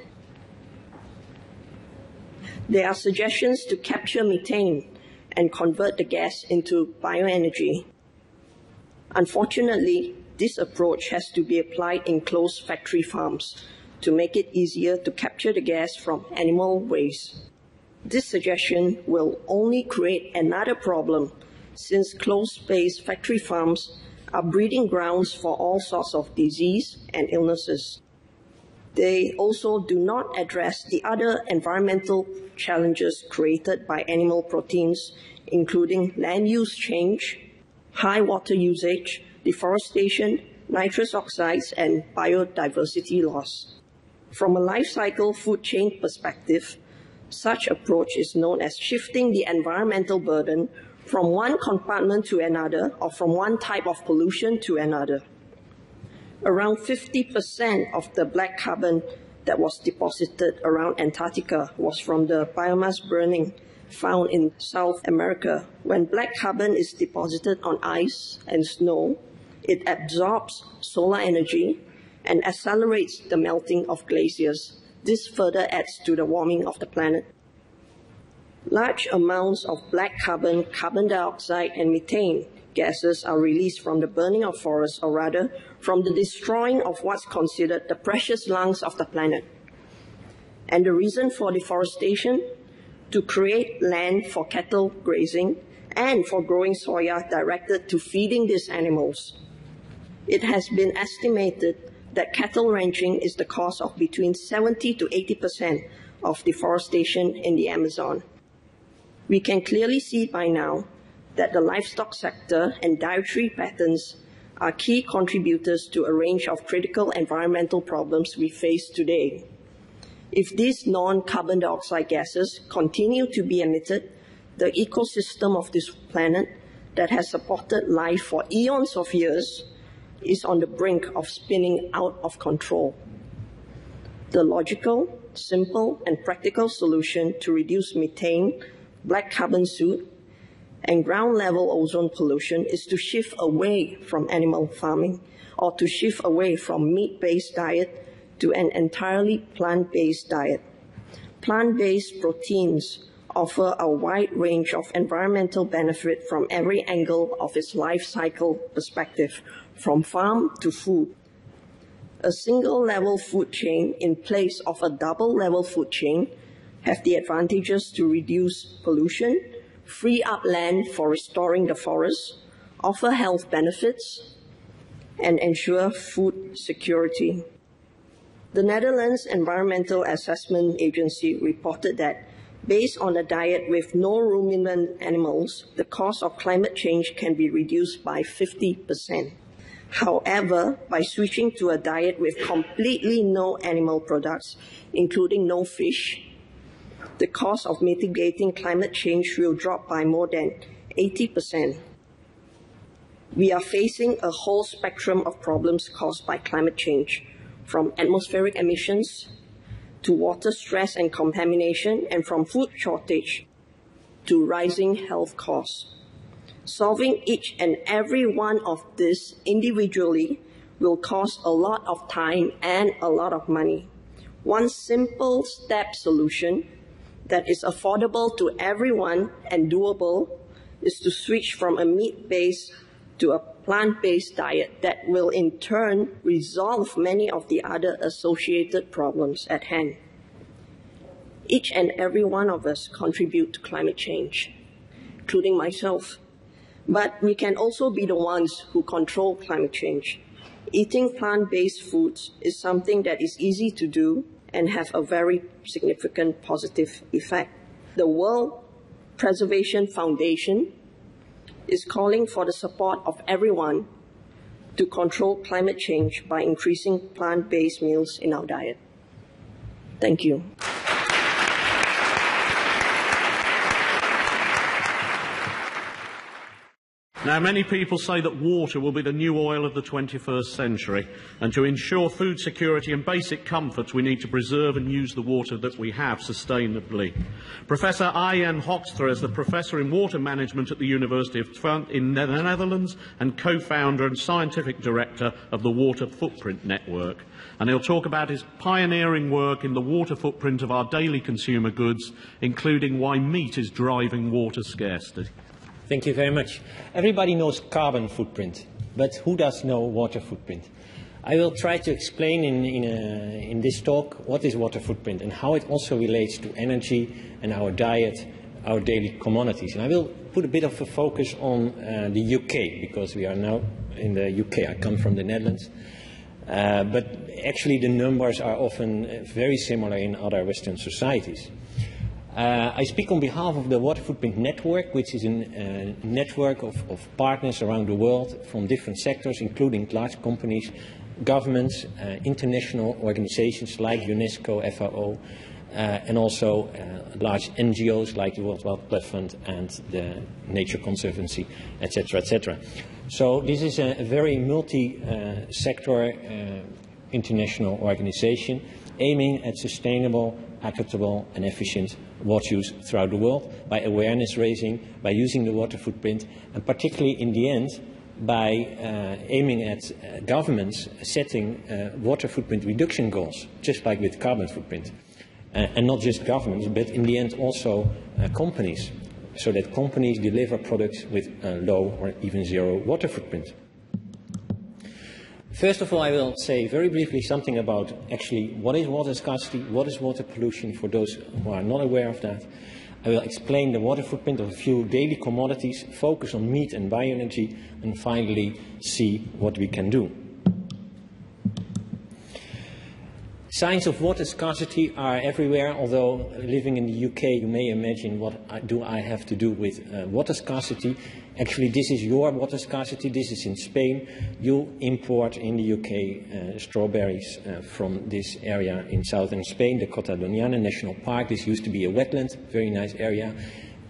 There are suggestions to capture methane and convert the gas into bioenergy. Unfortunately, this approach has to be applied in closed factory farms to make it easier to capture the gas from animal waste. This suggestion will only create another problem, since closed-space factory farms are breeding grounds for all sorts of disease and illnesses. They also do not address the other environmental challenges created by animal proteins, including land use change, high water usage, deforestation, nitrous oxides, and biodiversity loss. From a life cycle food chain perspective, such approach is known as shifting the environmental burden from one compartment to another or from one type of pollution to another. Around 50% of the black carbon that was deposited around Antarctica was from the biomass burning found in South America. When black carbon is deposited on ice and snow, it absorbs solar energy and accelerates the melting of glaciers. This further adds to the warming of the planet. Large amounts of black carbon, carbon dioxide, and methane gases are released from the burning of forests, or rather, from the destroying of what's considered the precious lungs of the planet. And the reason for deforestation? To create land for cattle grazing and for growing soya directed to feeding these animals. It has been estimated that cattle ranching is the cause of between 70 to 80% of deforestation in the Amazon. We can clearly see by now that the livestock sector and dietary patterns are key contributors to a range of critical environmental problems we face today. If these non-carbon dioxide gases continue to be emitted, the ecosystem of this planet that has supported life for eons of years is on the brink of spinning out of control. The logical, simple, and practical solution to reduce methane, black carbon soot, and ground-level ozone pollution is to shift away from animal farming or to shift away from meat-based diet to an entirely plant-based diet. Plant-based proteins offer a wide range of environmental benefit from every angle of its life cycle perspective, from farm to food. A single-level food chain in place of a double-level food chain have the advantages to reduce pollution, free up land for restoring the forest, offer health benefits, and ensure food security. The Netherlands Environmental Assessment Agency reported that based on a diet with no ruminant animals, the cause of climate change can be reduced by 50%. However, by switching to a diet with completely no animal products, including no fish, the cost of mitigating climate change will drop by more than 80%. We are facing a whole spectrum of problems caused by climate change, from atmospheric emissions to water stress and contamination, and from food shortage to rising health costs. Solving each and every one of these individually will cost a lot of time and a lot of money. One simple step solution that is affordable to everyone and doable is to switch from a meat-based to a plant-based diet that will in turn resolve many of the other associated problems at hand. Each and every one of us contribute to climate change, including myself. But we can also be the ones who control climate change. Eating plant-based foods is something that is easy to do and have a very significant positive effect. The World Preservation Foundation is calling for the support of everyone to control climate change by increasing plant-based meals in our diet. Thank you. Now, many people say that water will be the new oil of the 21st century, and to ensure food security and basic comforts, we need to preserve and use the water that we have sustainably. Professor Arjen Hoekstra is the Professor in Water Management at the University of Twente in the Netherlands and co-founder and scientific director of the Water Footprint Network. And he'll talk about his pioneering work in the water footprint of our daily consumer goods, including why meat is driving water scarcity. Thank you very much. Everybody knows carbon footprint, but who does know water footprint? I will try to explain in this talk what is water footprint and how it also relates to energy and our diet, our daily commodities. And I will put a bit of a focus on the UK, because we are now in the UK. I come from the Netherlands. But actually the numbers are often very similar in other Western societies. I speak on behalf of the Water Footprint Network, which is a network of partners around the world from different sectors, including large companies, governments, international organizations like UNESCO, FAO, and also large NGOs like the World Wildlife Fund and the Nature Conservancy, etc., etc. So this is a very multi-sector international organization aiming at sustainable, equitable and efficient water use throughout the world by awareness raising, by using the water footprint, and particularly in the end by aiming at governments setting water footprint reduction goals, just like with carbon footprint. And not just governments, but in the end also companies, so that companies deliver products with low or even zero water footprint. First of all, I will say very briefly something about actually what is water scarcity, what is water pollution for those who are not aware of that. I will explain the water footprint of a few daily commodities, focus on meat and bioenergy, and finally see what we can do. Signs of water scarcity are everywhere, although living in the UK you may imagine what do I have to do with water scarcity. Actually, this is your water scarcity. This is in Spain. You import in the UK strawberries from this area in southern Spain, the Cota Doniana National Park. This used to be a wetland, very nice area.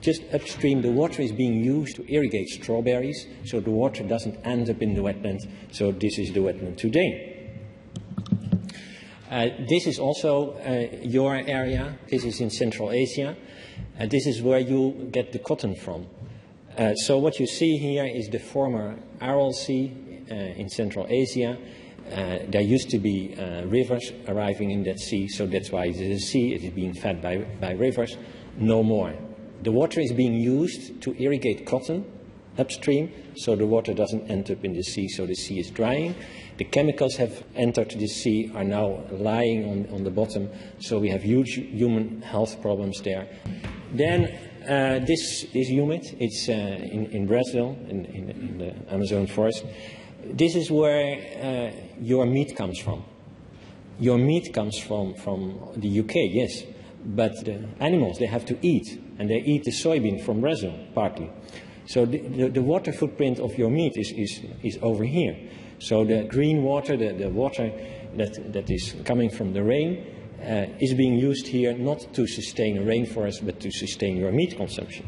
Just upstream, the water is being used to irrigate strawberries, so the water doesn't end up in the wetland. So this is the wetland today. This is also your area. This is in Central Asia. This is where you get the cotton from. So what you see here is the former Aral Sea in Central Asia. There used to be rivers arriving in that sea, so that's why it is a sea. It is being fed by rivers. No more. The water is being used to irrigate cotton upstream, so the water doesn't end up in the sea, so the sea is drying. The chemicals have entered the sea, are now lying on the bottom, so we have huge human health problems there. Then this humid, it's in Brazil, in the Amazon forest. This is where your meat comes from. Your meat comes from the UK, yes, but the animals, they have to eat, and they eat the soybean from Brazil, partly. So the water footprint of your meat is over here. So the green water, the water that is coming from the rain, is being used here not to sustain a rainforest, but to sustain your meat consumption.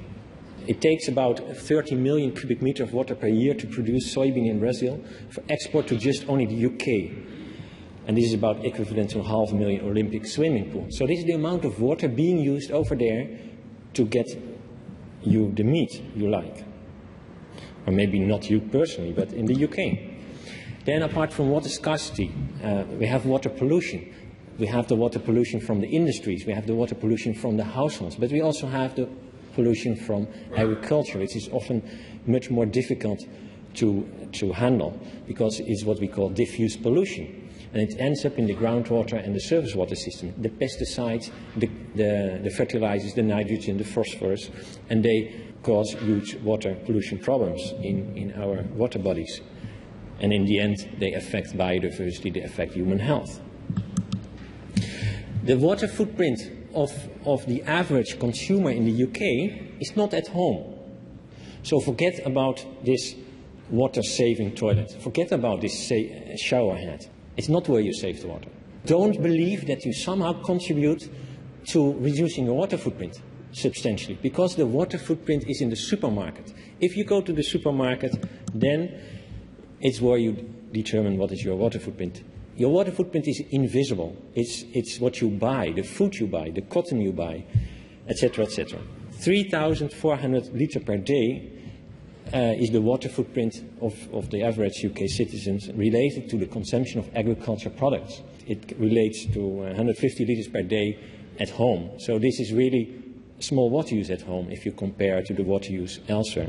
It takes about 30 million cubic meters of water per year to produce soybean in Brazil for export to just only the UK. And this is about equivalent to 500,000 Olympic swimming pools. So this is the amount of water being used over there to get you the meat you like. Or maybe not you personally, but in the UK. Then apart from water scarcity, we have water pollution. We have the water pollution from the industries, we have the water pollution from the households, but we also have the pollution from agriculture, which is often much more difficult to handle because it's what we call diffuse pollution. And it ends up in the groundwater and the surface water system, the pesticides, the fertilizers, the nitrogen, the phosphorus, and they cause huge water pollution problems in our water bodies. And in the end, they affect biodiversity, they affect human health. The water footprint of the average consumer in the UK is not at home. So forget about this water-saving toilet. Forget about this shower head. It's not where you save the water. Don't believe that you somehow contribute to reducing your water footprint substantially, because the water footprint is in the supermarket. If you go to the supermarket, then it's where you determine what is your water footprint. Your water footprint is invisible. It's what you buy, the food you buy, the cotton you buy, etc., etc. 3,400 litres per day is the water footprint of the average UK citizens related to the consumption of agriculture products. It relates to 150 litres per day at home. So this is really small water use at home if you compare to the water use elsewhere.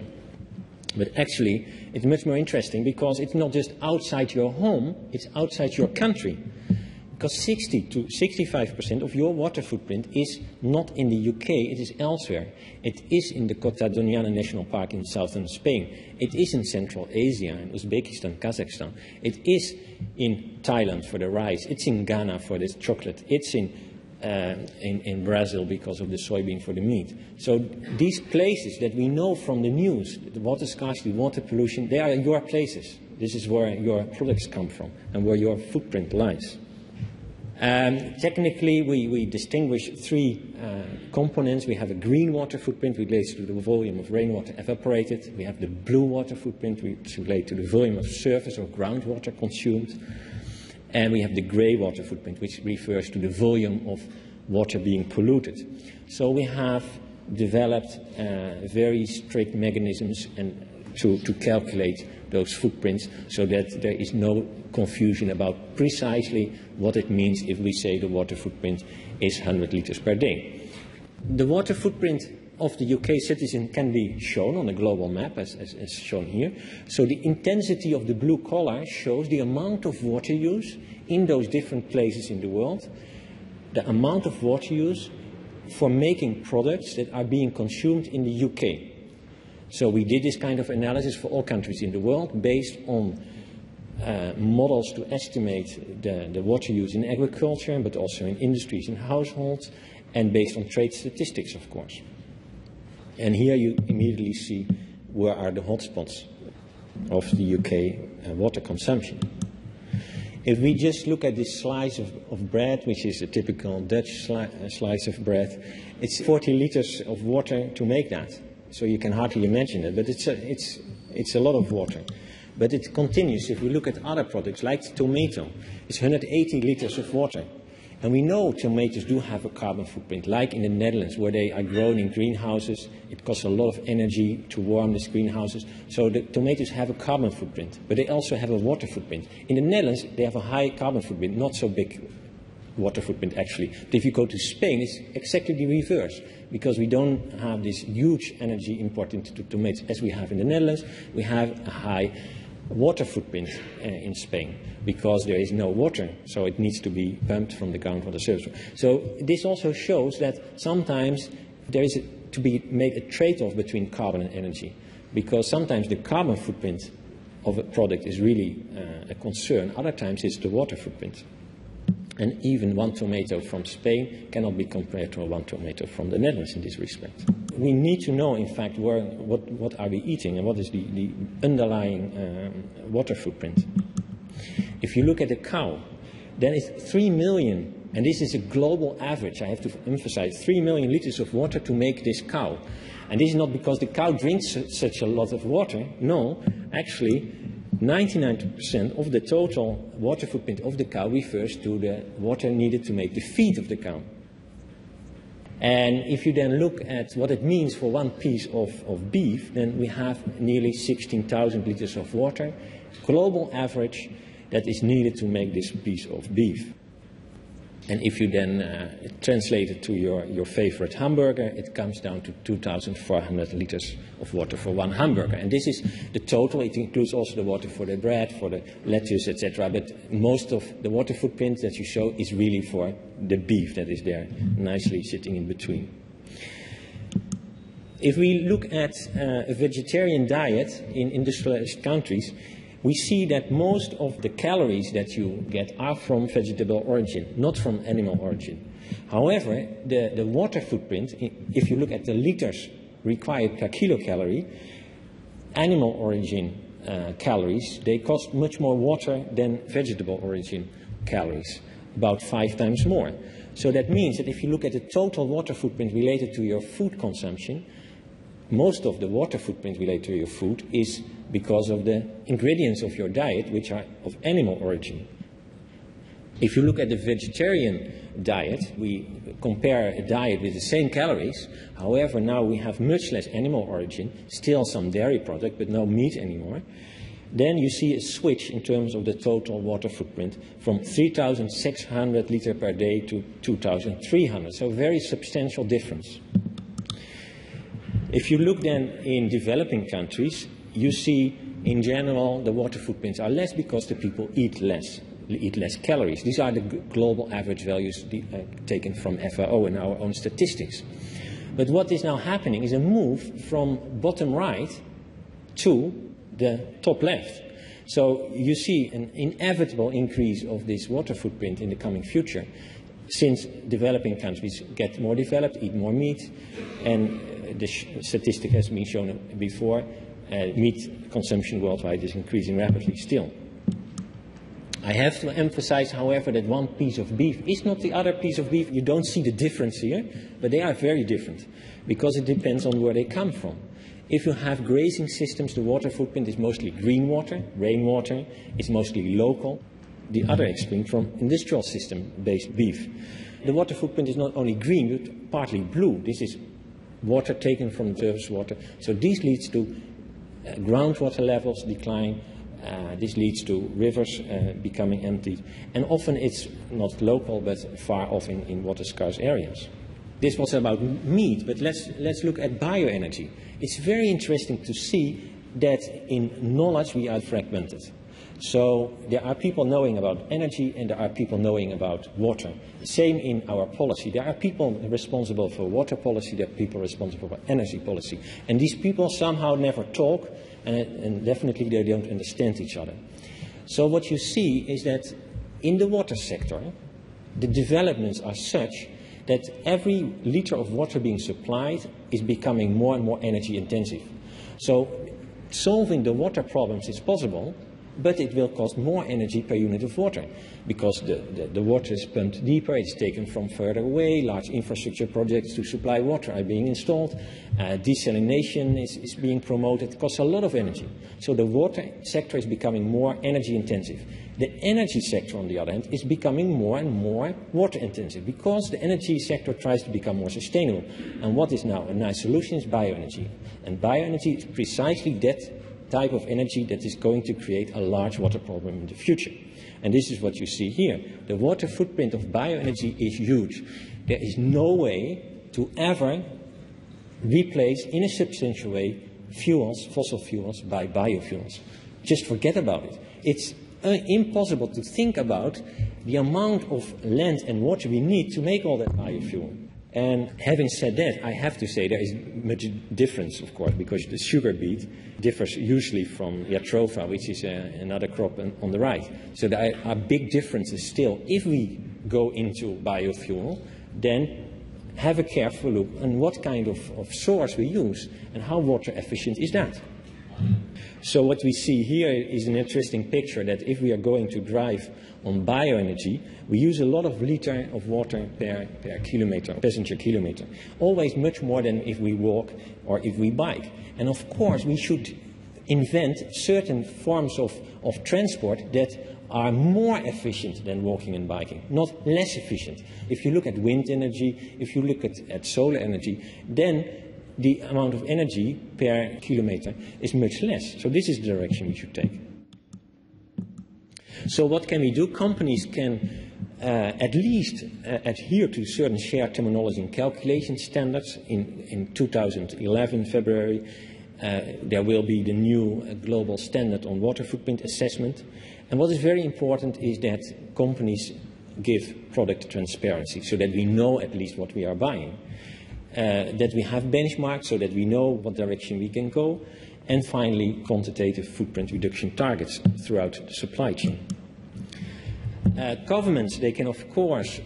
But actually, it's much more interesting because it's not just outside your home, it's outside your country. Because 60 to 65% of your water footprint is not in the UK, it is elsewhere. It is in the Kota Doniana National Park in southern Spain. It is in Central Asia, in Uzbekistan, Kazakhstan. It is in Thailand for the rice. It's in Ghana for the chocolate. It's in Brazil because of the soybean for the meat. So these places that we know from the news, the water scarcity, water pollution, they are your places. This is where your products come from and where your footprint lies. Technically, we distinguish three components. We have a green water footprint, which relates to the volume of rainwater evaporated. We have the blue water footprint, which relates to the volume of surface or groundwater consumed. And we have the grey water footprint, which refers to the volume of water being polluted. So we have developed very strict mechanisms to calculate those footprints so that there is no confusion about precisely what it means if we say the water footprint is 100 litres per day. The water footprint of the UK citizen can be shown on a global map, as shown here. So the intensity of the blue color shows the amount of water use in those different places in the world, the amount of water use for making products that are being consumed in the UK. So we did this kind of analysis for all countries in the world based on models to estimate the water use in agriculture, but also in industries and households, and based on trade statistics, of course. And here you immediately see where are the hotspots of the UK water consumption. If we just look at this slice of bread, which is a typical Dutch slice of bread, it's 40 litres of water to make that. So you can hardly imagine it, but it's a lot of water. But it continues. If we look at other products, like tomato, it's 180 litres of water. And we know tomatoes do have a carbon footprint, like in the Netherlands, where they are grown in greenhouses. It costs a lot of energy to warm these greenhouses. So the tomatoes have a carbon footprint, but they also have a water footprint. In the Netherlands, they have a high carbon footprint, not so big water footprint, actually. But if you go to Spain, it's exactly the reverse, because we don't have this huge energy import into tomatoes as we have in the Netherlands. We have a high water footprint in Spain because there is no water, so it needs to be pumped from the groundwater surface. So this also shows that sometimes there is to be made a trade-off between carbon and energy, because sometimes the carbon footprint of a product is really a concern, other times it's the water footprint. And even one tomato from Spain cannot be compared to one tomato from the Netherlands in this respect. We need to know, in fact, what are we eating and what is the underlying water footprint. If you look at a cow, then it's 3 million, and this is a global average, I have to emphasize, 3 million litres of water to make this cow. And this is not because the cow drinks such a lot of water. No, actually, 99% of the total water footprint of the cow refers to the water needed to make the feed of the cow. And if you then look at what it means for one piece of beef, then we have nearly 16,000 litres of water. Global average, that is needed to make this piece of beef. And if you then translate it to your favorite hamburger, it comes down to 2,400 liters of water for one hamburger. And this is the total. It includes also the water for the bread, for the lettuce, etc. But most of the water footprint that you show is really for the beef that is there, nicely sitting in between. If we look at a vegetarian diet in industrialized countries, we see that most of the calories that you get are from vegetable origin, not from animal origin. However, the water footprint, if you look at the liters required per kilocalorie, animal origin calories, they cost much more water than vegetable origin calories, about 5 times more. So that means that if you look at the total water footprint related to your food consumption, most of the water footprint related to your food is because of the ingredients of your diet, which are of animal origin. If you look at the vegetarian diet, we compare a diet with the same calories. However, now we have much less animal origin, still some dairy product, but no meat anymore. Then you see a switch in terms of the total water footprint from 3,600 liters per day to 2,300. So a very substantial difference. If you look then in developing countries, you see in general the water footprints are less because the people eat less calories. These are the global average values taken from FAO and our own statistics. But what is now happening is a move from bottom right to the top left. So you see an inevitable increase of this water footprint in the coming future, since developing countries get more developed, eat more meat, and the statistic has been shown before, meat consumption worldwide is increasing rapidly still. I have to emphasize, however, that one piece of beef is not the other piece of beef. You don't see the difference here, but they are very different because it depends on where they come from. If you have grazing systems, the water footprint is mostly green water, rainwater, it's mostly local. The other extreme from industrial system-based beef. The water footprint is not only green, but partly blue. This is water taken from surface water. So this leads to groundwater levels decline. This leads to rivers becoming emptied. And often it's not local, but far off in water-scarce areas. This was about meat, but let's look at bioenergy. It's very interesting to see that in knowledge we are fragmented. So there are people knowing about energy and there are people knowing about water. Same in our policy. There are people responsible for water policy, there are people responsible for energy policy. And these people somehow never talk and definitely they don't understand each other. So what you see is that in the water sector, the developments are such that every liter of water being supplied is becoming more and more energy intensive. So solving the water problems is possible, but it will cost more energy per unit of water because the water is pumped deeper, it's taken from further away, large infrastructure projects to supply water are being installed, desalination is being promoted, it costs a lot of energy. So the water sector is becoming more energy intensive. The energy sector, on the other hand, is becoming more and more water intensive because the energy sector tries to become more sustainable. And what is now a nice solution is bioenergy. And bioenergy is precisely that type of energy that is going to create a large water problem in the future. And this is what you see here. The water footprint of bioenergy is huge. There is no way to ever replace in a substantial way fuels, fossil fuels, by biofuels. Just forget about it. It's impossible to think about the amount of land and water we need to make all that biofuel. And having said that, I have to say there is much difference, of course, because the sugar beet differs usually from jatropha, which is another crop on the right. So there are big differences still. If we go into biofuel, then have a careful look on what kind of source we use and how water efficient is that. So what we see here is an interesting picture that if we are going to drive on bioenergy, we use a lot of liter of water per kilometer, passenger kilometer. Always much more than if we walk or if we bike. And of course, we should invent certain forms of transport that are more efficient than walking and biking, not less efficient. If you look at wind energy, if you look at solar energy, then the amount of energy per kilometer is much less. So this is the direction we should take. So what can we do? Companies can at least adhere to certain shared terminology and calculation standards. In 2011, February, there will be the new global standard on water footprint assessment. And what is very important is that companies give product transparency so that we know at least what we are buying, that we have benchmarks so that we know what direction we can go, and finally quantitative footprint reduction targets throughout the supply chain. Governments, they can of course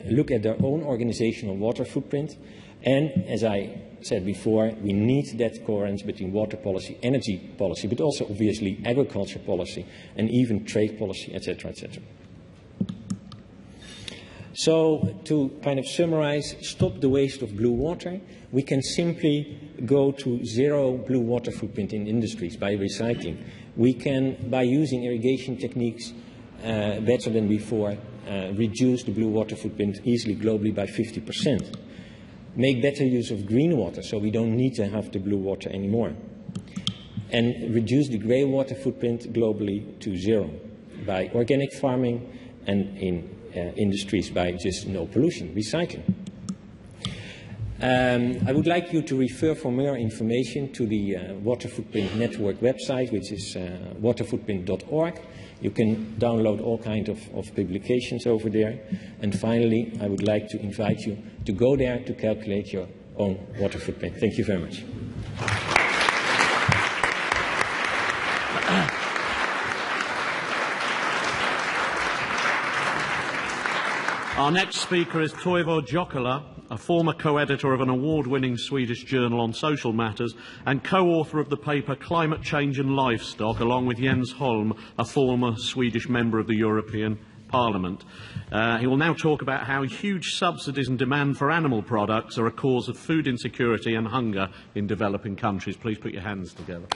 look at their own organizational water footprint, and as I said before, we need that coherence between water policy, energy policy, but also obviously agriculture policy and even trade policy, etc., etc. So to kind of summarize, stop the waste of blue water. We can simply go to zero blue water footprint in industries by recycling. We can, by using irrigation techniques better than before, reduce the blue water footprint easily globally by 50%. Make better use of green water so we don't need to have the blue water anymore. And reduce the grey water footprint globally to zero by organic farming and in industries by just no pollution, recycling. I would like you to refer for more information to the Water Footprint Network website, which is waterfootprint.org. You can download all kinds of publications over there. And finally, I would like to invite you to go there to calculate your own water footprint. Thank you very much. Our next speaker is Toivo Jokela, a former co-editor of an award-winning Swedish journal on social matters and co-author of the paper Climate Change and Livestock, along with Jens Holm, a former Swedish member of the European Parliament. He will now talk about how huge subsidies and demand for animal products are a cause of food insecurity and hunger in developing countries. Please put your hands together.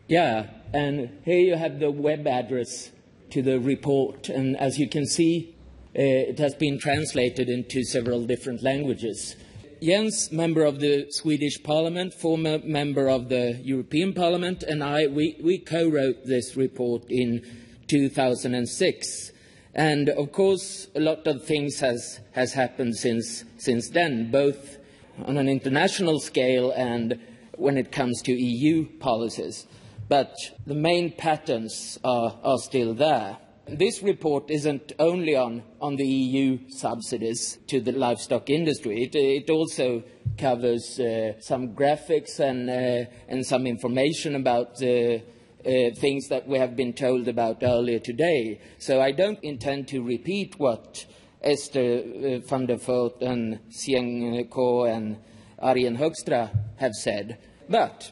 Yeah, and here you have the web address to the report, and as you can see, it has been translated into several different languages. Jens, member of the Swedish Parliament, former member of the European Parliament, and we co-wrote this report in 2006. And of course, a lot of things has happened since then, both on an international scale and when it comes to EU policies. But the main patterns are still there. This report isn't only on the EU subsidies to the livestock industry. It also covers some graphics and some information about things that we have been told about earlier today. So I don't intend to repeat what Esther van der Voort and Sieng Ko and Arjen Hoekstra have said. But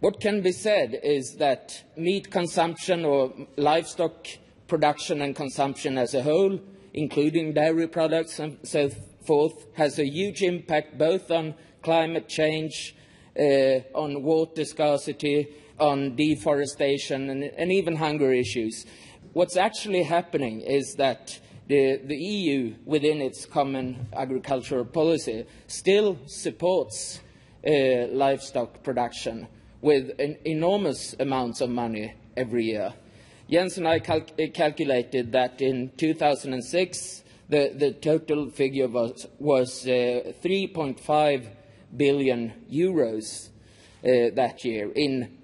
what can be said is that meat consumption or livestock production and consumption as a whole, including dairy products and so forth, has a huge impact both on climate change, on water scarcity, on deforestation and even hunger issues. What's actually happening is that the EU, within its common agricultural policy, still supports livestock production with enormous amounts of money every year. Jens and I calculated that in 2006, the total figure was 3.5 billion euros that year in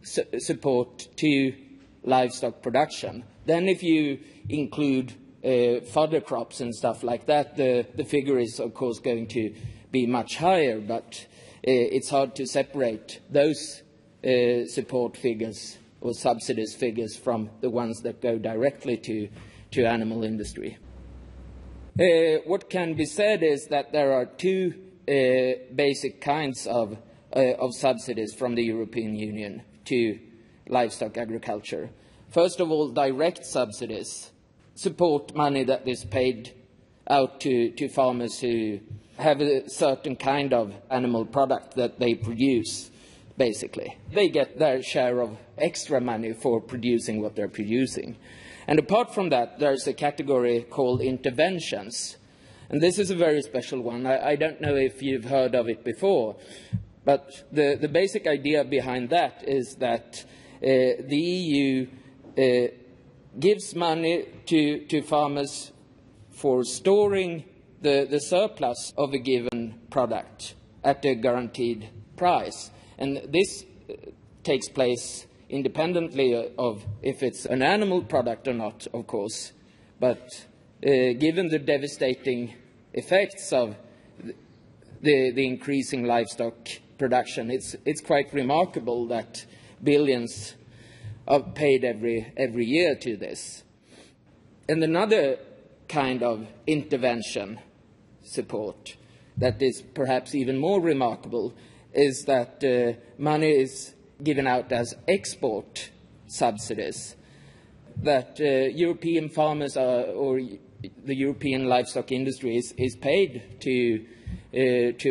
support to livestock production. Then if you include fodder crops and stuff like that, the figure is of course going to be much higher, but it's hard to separate those support figures or subsidies figures from the ones that go directly to animal industry. What can be said is that there are two basic kinds of subsidies from the European Union to livestock agriculture. First of all, direct subsidies support money that is paid out to farmers who have a certain kind of animal product that they produce. Basically, they get their share of extra money for producing what they're producing. And apart from that, there's a category called interventions. And this is a very special one. I don't know if you've heard of it before, But the basic idea behind that is that the EU gives money to farmers for storing the surplus of a given product at a guaranteed price. And this takes place independently of if it's an animal product or not, of course. But given the devastating effects of the increasing livestock production, it's quite remarkable that billions are paid every year to this. And another kind of intervention support that is perhaps even more remarkable is that money is given out as export subsidies, that European farmers or the European livestock industry is paid to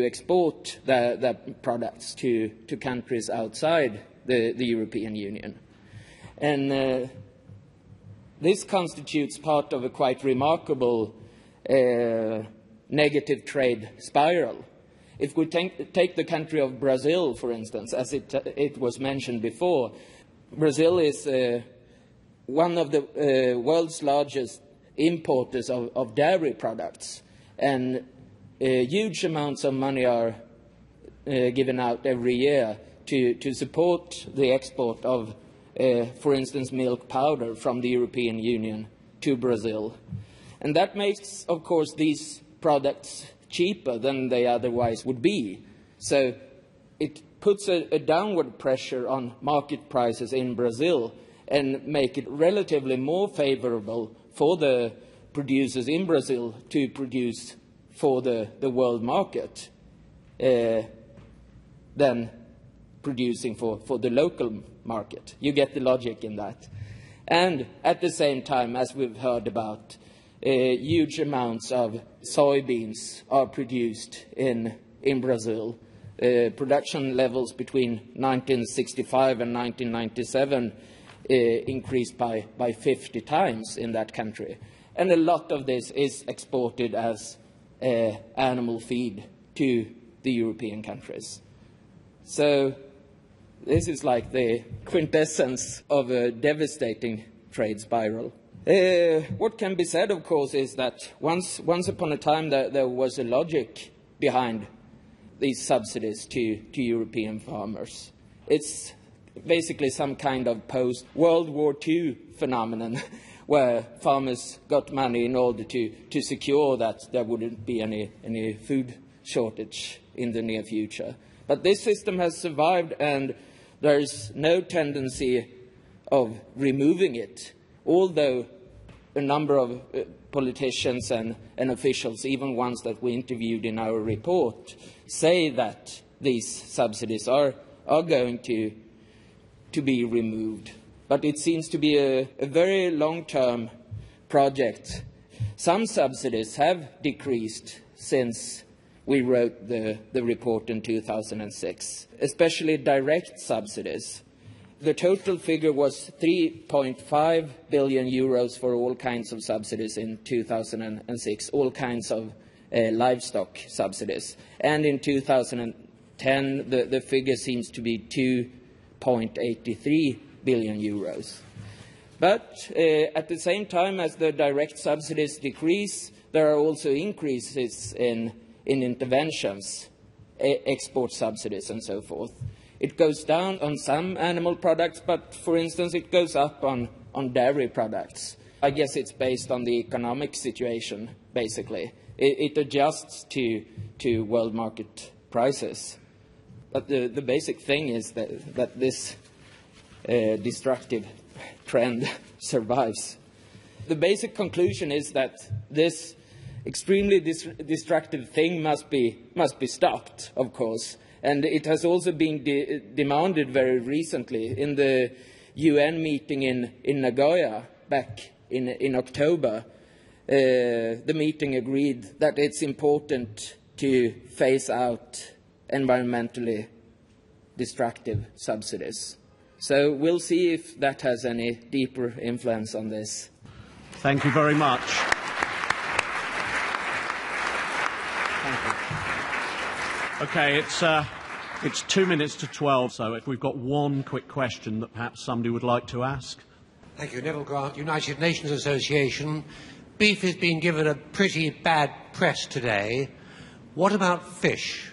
export their products to countries outside the European Union. And this constitutes part of a quite remarkable negative trade spiral. If we take the country of Brazil, for instance, as it was mentioned before, Brazil is one of the world's largest importers of dairy products, and huge amounts of money are given out every year to support the export of, for instance, milk powder from the European Union to Brazil. And that makes, of course, these products cheaper than they otherwise would be. So it puts a downward pressure on market prices in Brazil and make it relatively more favorable for the producers in Brazil to produce for the world market than producing for the local market. You get the logic in that. And at the same time, as we've heard about, huge amounts of soybeans are produced in Brazil. Production levels between 1965 and 1997 increased by 50 times in that country. And a lot of this is exported as animal feed to the European countries. So this is like the quintessence of a devastating trade spiral. What can be said, of course, is that once upon a time there was a logic behind these subsidies to European farmers. It's basically some kind of post-World War II phenomenon where farmers got money in order to secure that there wouldn't be any food shortage in the near future. But this system has survived, and there is no tendency of removing it, although a number of politicians and officials, even ones that we interviewed in our report, say that these subsidies are going to be removed. But it seems to be a very long-term project. Some subsidies have decreased since we wrote the report in 2006, especially direct subsidies. The total figure was 3.5 billion euros for all kinds of subsidies in 2006, all kinds of livestock subsidies. And in 2010, the figure seems to be 2.83 billion euros. But at the same time as the direct subsidies decrease, there are also increases in interventions, export subsidies and so forth. It goes down on some animal products, but, for instance, it goes up on dairy products. I guess it's based on the economic situation, basically. It adjusts to world market prices. But the basic thing is that this destructive trend survives. The basic conclusion is that this extremely destructive thing must be stopped, of course. And it has also been demanded very recently in the UN meeting in Nagoya back in October. The meeting agreed that it's important to phase out environmentally destructive subsidies. So we'll see if that has any deeper influence on this. Thank you very much. Thank you. Okay, It's 2 minutes to 12, so if we've got one quick question that perhaps somebody would like to ask. Thank you. Neville Grant, United Nations Association. Beef has been given a pretty bad press today. What about fish?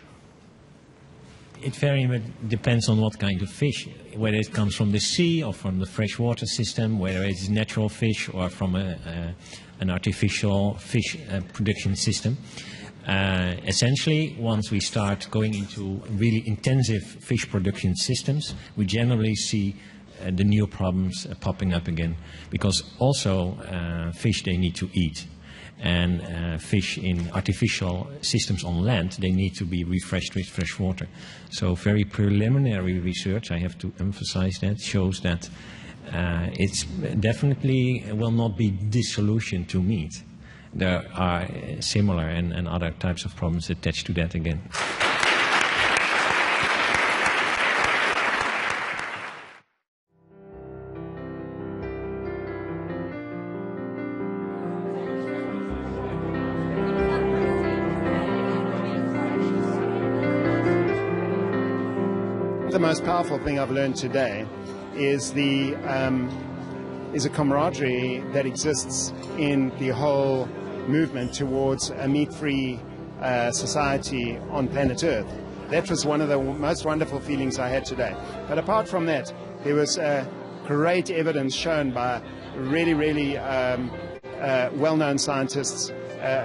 It very much depends on what kind of fish, whether it comes from the sea or from the freshwater system, whether it is natural fish or from an artificial fish production system. Essentially, once we start going into really intensive fish production systems, we generally see the new problems popping up again, because also fish, they need to eat. And fish in artificial systems on land, they need to be refreshed with fresh water. So very preliminary research, I have to emphasize that, shows that it's definitely will not be the solution to meat. There are similar and other types of problems attached to that again. The most powerful thing I've learned today is a camaraderie that exists in the whole movement towards a meat-free society on planet Earth. That was one of the most wonderful feelings I had today. But apart from that, there was great evidence shown by really well-known scientists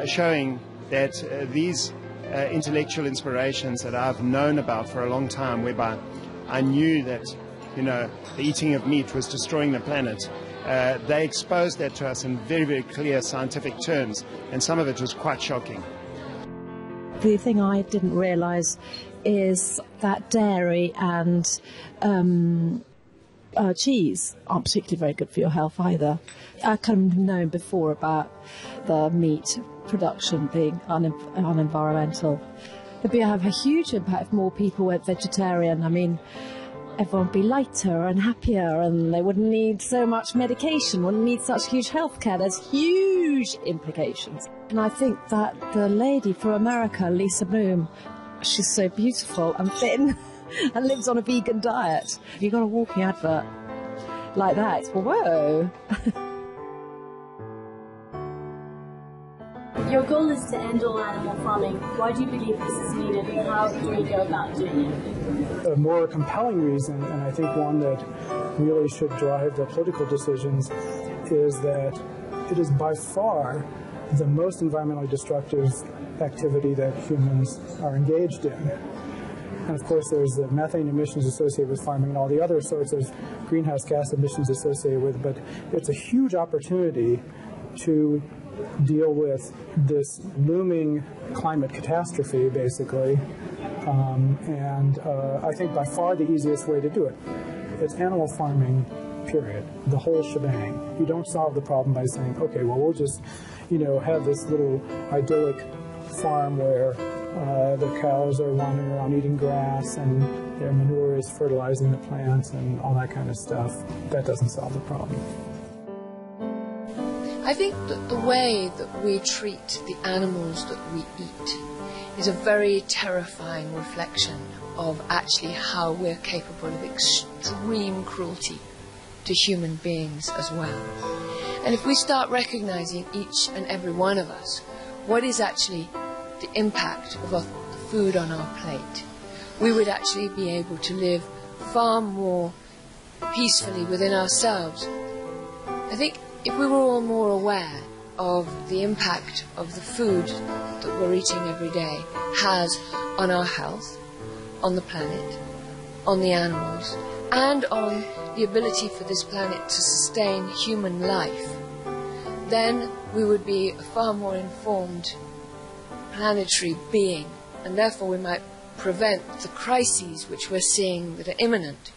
showing that these intellectual inspirations that I've known about for a long time, whereby I knew that, the eating of meat was destroying the planet. They exposed that to us in very clear scientific terms, and some of it was quite shocking. The thing I didn't realise is that dairy and cheese aren't particularly very good for your health either. I kind of known before about the meat production being unenvironmental. It'd have a huge impact if more people went vegetarian. I mean, everyone would be lighter and happier, and they wouldn't need so much medication, wouldn't need such huge health care. There's huge implications. And I think that the lady from America, Lisa Bloom, she's so beautiful and thin and lives on a vegan diet. If you've got a walking advert like that, it's, whoa. Your goal is to end all animal farming. Why do you believe this is needed, and how do we go about doing it? A more compelling reason, and I think one that really should drive the political decisions, is that it is by far the most environmentally destructive activity that humans are engaged in. And of course there's the methane emissions associated with farming and all the other sorts of greenhouse gas emissions associated with it, but it's a huge opportunity to deal with this looming climate catastrophe, basically, and I think by far the easiest way to do it is animal farming, period, the whole shebang. You don't solve the problem by saying, okay, well, we'll just, have this little idyllic farm where the cows are wandering around eating grass and their manure is fertilizing the plants and all that kind of stuff. That doesn't solve the problem. I think that the way that we treat the animals that we eat is a very terrifying reflection of actually how we're capable of extreme cruelty to human beings as well. And if we start recognizing each and every one of us, what is actually the impact of the food on our plate, we would actually be able to live far more peacefully within ourselves. I think if we were all more aware of the impact of the food that we're eating every day has on our health, on the planet, on the animals, and on the ability for this planet to sustain human life, then we would be a far more informed planetary being, and therefore we might prevent the crises which we're seeing that are imminent